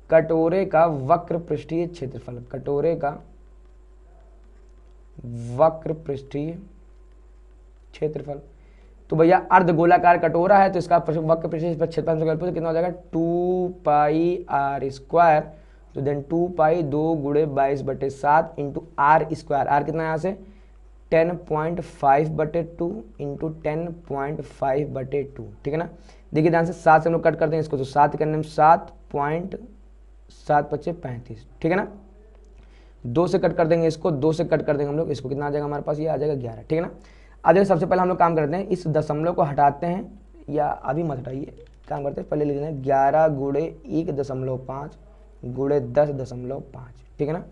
कटोरे का वक्र पृष्ठीय क्षेत्रफल, कटोरे का वक्र पृष्ठीय क्षेत्रफल। तो भैया अर्धगोलाकार कटोरा है तो इसका वक्र पृष्ठीय क्षेत्रफल कितना हो जाएगा 2πr²। तो देन 2π 2 गुणे 22/7 इंटू आर स्क्वायर। आर कितना है यहाँ से 10.5/2 इंटू 10.5/2, ठीक है ना। देखिए ध्यान से 7 से हम लोग कट करते हैं इसको, तो 7 करने में 7.7×5=35, ठीक है ना। 2 से कट कर देंगे इसको, 2 से कट कर देंगे हम लोग इसको, कितना आ जाएगा हमारे पास, ये आ जाएगा 11, ठीक है ना। अब देखिए सबसे पहले हम लोग काम करते हैं, इस दशमलव को हटाते हैं, या अभी मत हटाइए, काम करते हैं पहले लिख दें 11 गुणे 1.5 गुणे 10.5, ठीक है ना।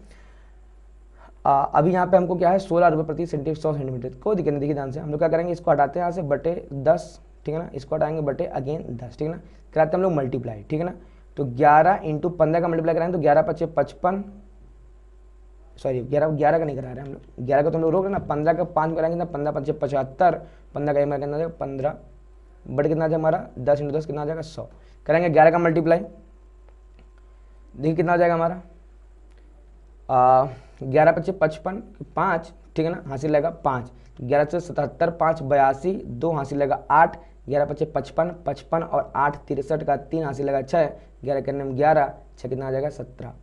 अभी यहाँ पे हमको क्या है 16 रुपये प्रति 100 सेंटीमीटर, कोई दिक्कत नहीं। देखिए ध्यान से हम लोग क्या करेंगे, इसको हटाते हैं यहाँ से बटे 10, ठीक है ना। इसको हटाएंगे बटे अगेन 10, ठीक है ना। कराते हम लोग मल्टीप्लाई, ठीक है ना। तो 11 इंटू 15 का मल्टीप्लाई कराएंगे तो 11×5 = 55, सॉरी 11 का नहीं करा रहे हम लोग, 11 का तो हम लोग रोक रहे ना, 15 का 5 कराएंगे ना, 15×5 = 75, 15 का एक कितना आ जाएगा 15, बट कितना आ जाएगा हमारा 10 × 10 कितना आ जाएगा 100। करेंगे 11 का मल्टीप्लाई, देखिए कितना आ जाएगा हमारा 11×5 = 5, ठीक है ना। हासिल लगेगा 5, 11 से 77, 5 82, 2 हासिल लगेगा 8, 11×5 = 55, 55 और 8 63 का 3 हासिल लगा 6, 11 करने में 11, 6 कितना आ जाएगा 17,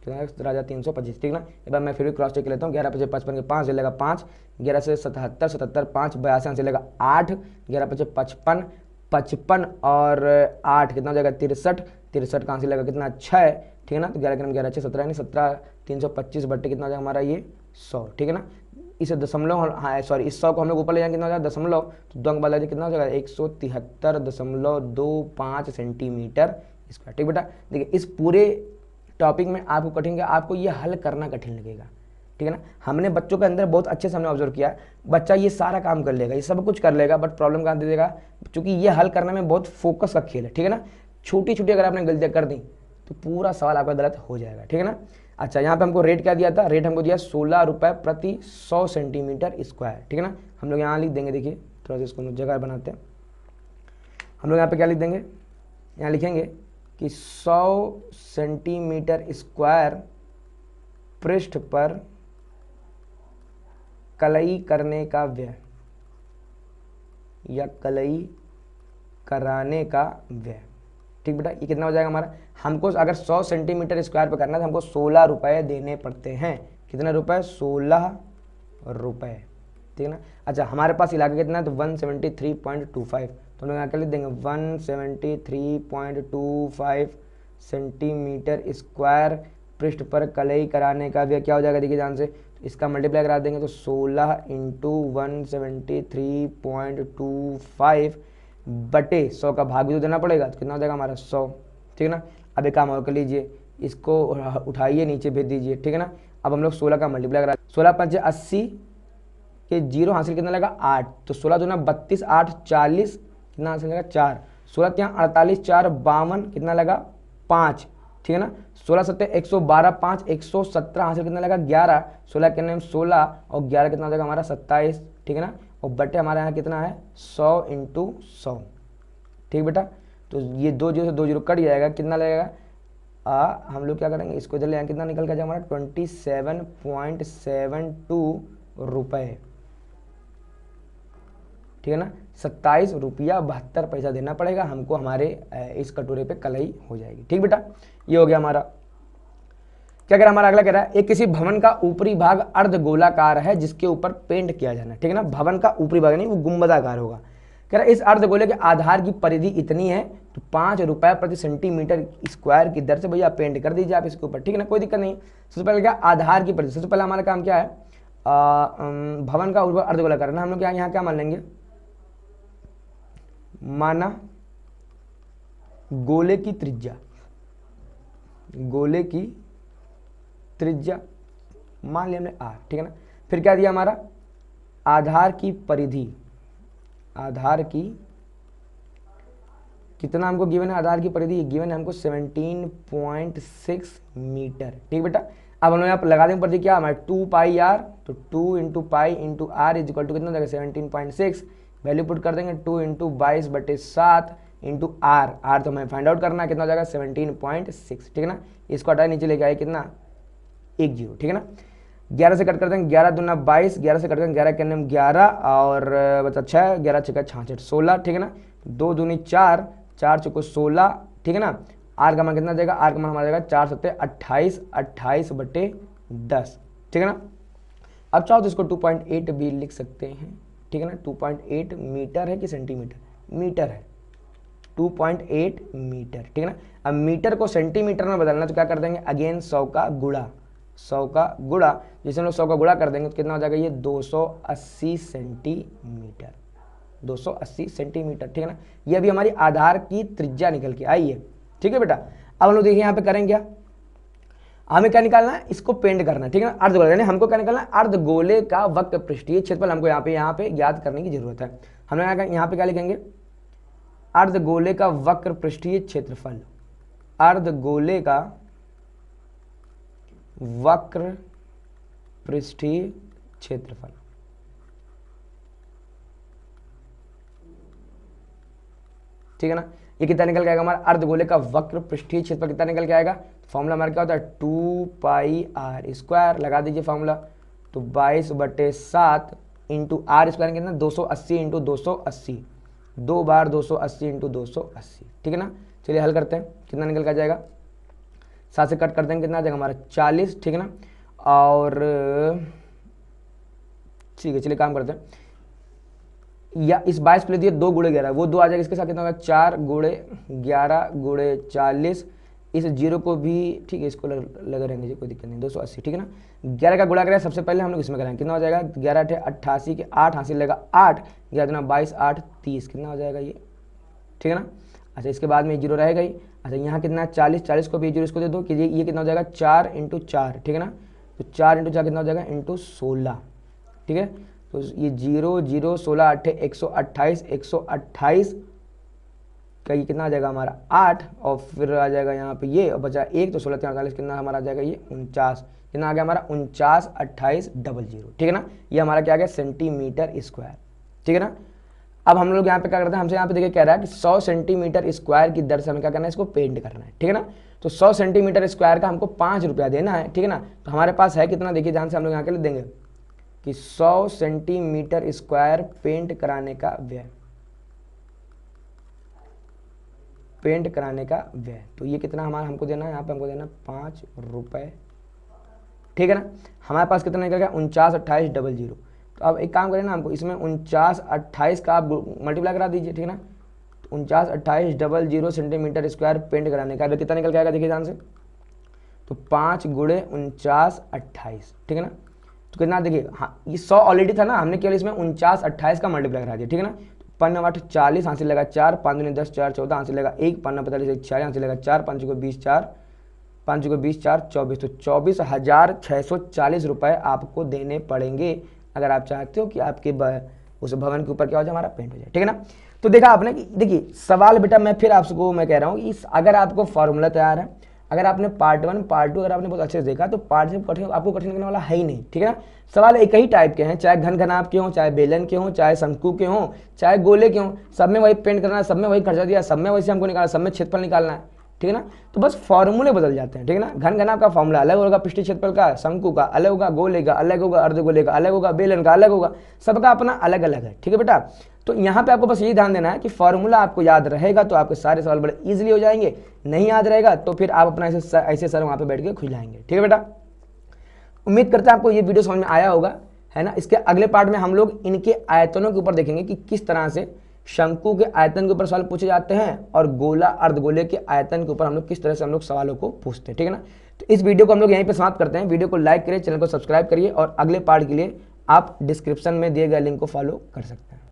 कितना 17,325, ठीक ना। एक बार मैं फिर भी क्रॉस चेक कर लेता हूँ, 11×5 = 55 के 5 लेगा 5, 11 से 77, 77 5 82 से लेगा 8, 11×5 = 55, 55 और 8 कितना हो जाएगा 63, 63 कहाँ से लगा कितना 6, ठीक है ना। तो 11 करने में 11 6 17 यानी 17,325 बट्टे कितना हो जाएगा हमारा ये 100, ठीक है ना। इस दशमलव, हाँ सॉरी इस 100 को हम लोग ऊपर ले जाएंगे कितना हो जाएगा दशमलव, तो दो अंक बदला जाए कितना हो जाएगा 173.25 सेंटीमीटर स्क्वायर, ठीक बेटा। देखिए इस पूरे टॉपिक में आपको कठिन क्या, आपको ये हल करना कठिन लगेगा, ठीक है ना। हमने बच्चों के अंदर बहुत अच्छे से हमने ऑब्जर्व किया, बच्चा ये सारा काम कर लेगा, ये सब कुछ कर लेगा, बट प्रॉब्लम कहाँ दे देगा, क्योंकि ये हल करने में बहुत फोकस का खेल है, ठीक है ना। छोटी छोटी अगर आपने गलतियाँ कर दी तो पूरा सवाल आपका गलत हो जाएगा, ठीक है ना। अच्छा यहाँ पे हमको रेट क्या दिया था, रेट हमको दिया 16 रुपये प्रति 100 सेंटीमीटर स्क्वायर, ठीक है ना। हम लोग यहाँ लिख देंगे, देखिए थोड़ा सा इसको जगह बनाते हैं, हम लोग यहाँ पे क्या लिख देंगे, यहाँ लिखेंगे कि 100 सेंटीमीटर स्क्वायर पृष्ठ पर कलई करने का व्यय या कलई कराने का व्यय, ठीक बेटा। ये कितना हो जाएगा हमारा, हमको अगर 100 सेंटीमीटर स्क्वायर पे करना है तो हमको 16 रुपये देने पड़ते हैं, कितने रुपए 16 रुपये, ठीक है ना। अच्छा हमारे पास इलाका कितना है तो 173.25, तो हम लोग यहाँ कर लिख देंगे 173.25 सेंटीमीटर स्क्वायर पृष्ठ पर कलई कराने का व्यय क्या हो जाएगा, देखिए ध्यान से, तो इसका मल्टीप्लाई करा देंगे तो 16 × 173.25 बटे 100 का भाग भी तो देना पड़ेगा, तो कितना हो जाएगा हमारा 100, ठीक है ना। अब एक काम और कर लीजिए, इसको उठाइए नीचे भेज दीजिए, ठीक है ना। अब हम लोग 16 का मल्टीप्लाई करा, 16 × 5 = 80 के 0 हासिल कितना लगा 8, तो 16 दूना 32 8 40 कितना हासिल लगा 4, 16 यहाँ 48 4 52 कितना लगा 5, ठीक है ना। 16 7 112 5 117 हासिल कितना लगा 11, 16 के नाम 16 और 11 कितना हो जाएगा हमारा 27, ठीक है ना। और बटे हमारे यहाँ कितना है 100 × 100, ठीक बेटा। तो ये 2 0 से 2 0 कट जाएगा, कितना लगेगा हम लोग क्या करेंगे, इसको इधर ले आएंगे, कितना निकल गया हमारा 27.72 रुपये, ठीक है ना। 27 रुपया 72 पैसा देना पड़ेगा हमको, हमारे इस कटोरे पे कलई हो जाएगी, ठीक बेटा। ये हो गया हमारा। क्या कह रहा है हमारा अगला, कह रहा है एक किसी भवन का ऊपरी भाग अर्धगोलाकार है जिसके ऊपर पेंट किया जाना है, ठीक है ना। भवन का ऊपरी भाग नहीं, वो गुंबदाकार होगा। कह रहा है इस अर्धगोले के आधार की परिधि इतनी है तो 5 रुपये प्रति सेंटीमीटर स्क्वायर की दर से भैया पेंट कर दीजिए आप इसके ऊपर, ठीक है ना, कोई दिक्कत नहीं। सबसे पहले क्या आधार की परिधि, सबसे पहले हमारा काम क्या है, भवन का ऊपर अर्धगोलाकार है ना, हम लोग यहाँ क्या मान लेंगे, माना गोले की त्रिज्या, गोले की त्रिज्या मान लिया हमने r, ठीक है ना। फिर क्या दिया हमारा आधार की परिधि, आधार की कितना हमको गिवन है, आधार की परिधि गिवन है हमको 17.6 मीटर। ठीक बेटा, अब हम लोग यहाँ पर लगा देंगे परिधि क्या हमारे 2 पाई आर, तो 2 into pi into R is equal to कितना देगा 17.6, वैल्यू पुट कर देंगे 2 इंटू 22/7 इंटू आर, आर तो हमें फाइंड आउट करना है कितना हो जाएगा 17.6। ठीक है ना, इसको हटाए नीचे लेके आए कितना 1 0। ठीक है ना, 11 से कट कर देंगे, 11 दूना 22, 11 से कट करेंगे 11 के नाम 11 और बचा 6, 11 छक्का 66 16। ठीक है ना, 2 दूनी 4, 4 चौको 16। ठीक है ना, आर का मान कितना देगा, आर का मान हमारा देगा 4 7 28, 28/10। ठीक है ना, अब चाहो तो इसको 2.8 भी लिख सकते हैं। ठीक है ना, 2.8 मीटर है कि सेंटीमीटर, मीटर है 2.8 मीटर। ठीक है ना, अब मीटर को सेंटीमीटर में बदलना तो क्या कर देंगे अगेन 100 का गुणा, 100 का गुणा, जैसे हम लोग 100 का गुणा कर देंगे तो कितना हो जाएगा ये 280 सेंटीमीटर, 280 सेंटीमीटर। ठीक है ना, ये अभी हमारी आधार की त्रिज्या निकल के आई है। ठीक है बेटा, अब हम लोग देखिए यहाँ पे करेंगे क्या, हमें क्या निकालना है, इसको पेंट करना है। ठीक है ना, अर्धगोले यानी हमको क्या निकालना है, अर्धगोले का वक्र पृष्ठीय क्षेत्रफल हमको यहाँ पे याद करने की जरूरत है। हम लोग यहाँ पे क्या लिखेंगे, अर्धगोले का वक्र पृष्ठीय क्षेत्रफल, अर्धगोले का वक्र पृष्ठीय क्षेत्रफल। ठीक है ना, ये कितना निकल के आएगा हमारा अर्धगोले का वक्र पृष्ठीय क्षेत्रफल कितना निकल के आएगा, फॉर्मूला हमारा क्या होता है 2 पाई आर स्क्वायर, लगा दीजिए फॉर्मूला, तो 22/7 इंटू आर स्क्वायर कितना 280 इंटू 280, 2 बार 280 इंटू 280। ठीक है ना, चलिए हल करते हैं, कितना निकल के आ जाएगा, 7 से कट कर देंगे कितना आ जाएगा हमारा 40। ठीक है ना, और ठीक है चलिए काम करते हैं, या इस 22 प्लेट दिए 2 गुणे 11, वो 2 आ जाएगा, इसके साथ कितना होगा 4 गुणे 11 गुणे 40, इस जीरो को भी ठीक है इसको लगा रहने दीजिए कोई दिक्कत नहीं, 280। ठीक है ना, 11 का गुणा करें सबसे पहले हम लोग इसमें करेंगे, कितना हो जाएगा 11 8 88 के 8 हासिल लगेगा 8, 11 दूना 22 8 30, कितना हो जाएगा ये। ठीक है ना, अच्छा इसके बाद में जीरो रहेगा ही। अच्छा यहाँ कितना 40, 40 को भी जीरो इसको दे दो कि ये कितना हो जाएगा 4 इंटू 4। ठीक है ना, तो 4 इंटू 4 कितना हो जाएगा इंटू 16। ठीक है, तो ये 0 0 16 8 128, 128 का ये कितना आ जाएगा हमारा 8, और फिर आ जाएगा यहाँ पे ये और बचा 1, तो 16 43 कितना हमारा आ जाएगा ये 49, कितना आ गया हमारा 49 28 00। ठीक है ना, ये हमारा क्या आ गया सेंटीमीटर स्क्वायर। ठीक है ना, अब हम लोग यहाँ पे क्या करते हैं, हमसे यहाँ पे देखिए कह रहा है कि 100 सेंटीमीटर स्क्वायर की दर से हमें क्या करना है, इसको पेंट करना है। ठीक है ना, तो 100 सेंटीमीटर स्क्वायर का हमको 5 रुपया देना है। ठीक है ना, तो हमारे पास है कितना, देखिए ध्यान से हम लोग यहाँ के लिए देंगे कि 100 सेंटीमीटर स्क्वायर पेंट कराने का व्यय, पेंट कराने का व्यय, तो ये कितना हमारा हमको देना है, यहाँ पे हमको देना 5 रुपये। ठीक है ना, हमारे पास कितना निकल गया 49 28 00। तो अब एक काम करें ना, हमको इसमें 49 28 का आप मल्टीप्लाई करा दीजिए। ठीक है ना, तो 49 28 00 सेंटीमीटर स्क्वायर पेंट कराने का कितना निकल के आएगा, देखिए ध्यान से, तो 5 गुणे 49 28। ठीक है ना, तो कितना देखिए, हाँ ये 100 ऑलरेडी था ना, हमने केवल इसमें 49 28 का मल्टीप्लाई करा दिया। ठीक है ना, 5 8 40 हासिल लगा 4, 5 दूनी 10 4 14 हासिल लगा 1, 5 45 1 4 हासिल लगा 4, 5 को 20 4, 5 को 20 4 24, तो 24,640 रुपये आपको देने पड़ेंगे अगर आप चाहते हो कि आपके उस भवन के ऊपर क्या हो जाए हमारा पेंट हो जाए। ठीक है ना, तो देखा आपने कि देखिए सवाल बेटा मैं फिर आपको मैं कह रहा हूँ कि अगर आपको फॉर्मूला तैयार है, अगर आपने पार्ट 1 पार्ट 2 अगर आपने बहुत अच्छे से देखा तो पार्ट से कठिन आपको कठिन लगने वाला है ही नहीं। ठीक है ना, सवाल एक ही टाइप के हैं, चाहे घन घनाभ के हों, चाहे बेलन के हों, चाहे शंकु के हों, चाहे गोले के हों, सब में वही पेंट करना है, सब में वही खर्चा दिया, सब में वैसे हमको निकालना, सब में क्षेत्रफल निकालना है। ठीक है ना, तो बस फॉर्मूले बदल जाते हैं। ठीक है ना, घन घनाभ का फॉर्मूला अलग होगा, पृष्ठीय क्षेत्रफल का, शंकु का अलग होगा, गोले का अलग होगा, अर्धगोले का अलग होगा, बेलन का अलग होगा, सबका अपना अलग अलग है। ठीक है बेटा, तो यहाँ पे आपको बस यही ध्यान देना है कि फॉर्मूला आपको याद रहेगा तो आपके सारे सवाल बड़े इजीली हो जाएंगे, नहीं याद रहेगा तो फिर आप अपना ऐसे सर वहाँ पे बैठ के खुलाएंगे। ठीक है बेटा, उम्मीद करते हैं आपको ये वीडियो समझ में आया होगा, है ना। इसके अगले पार्ट में हम लोग इनके आयतनों के ऊपर देखेंगे कि किस तरह से शंकु के आयतन के ऊपर सवाल पूछे जाते हैं और गोला अर्धगोले के आयतन के ऊपर हम लोग किस तरह से हम लोग सवालों को पूछते हैं। ठीक है ना, तो इस वीडियो को हम लोग यहीं पे समाप्त करते हैं। वीडियो को लाइक करिए, चैनल को सब्सक्राइब करिए और अगले पार्ट के लिए आप डिस्क्रिप्शन में दिए गए लिंक को फॉलो कर सकते हैं।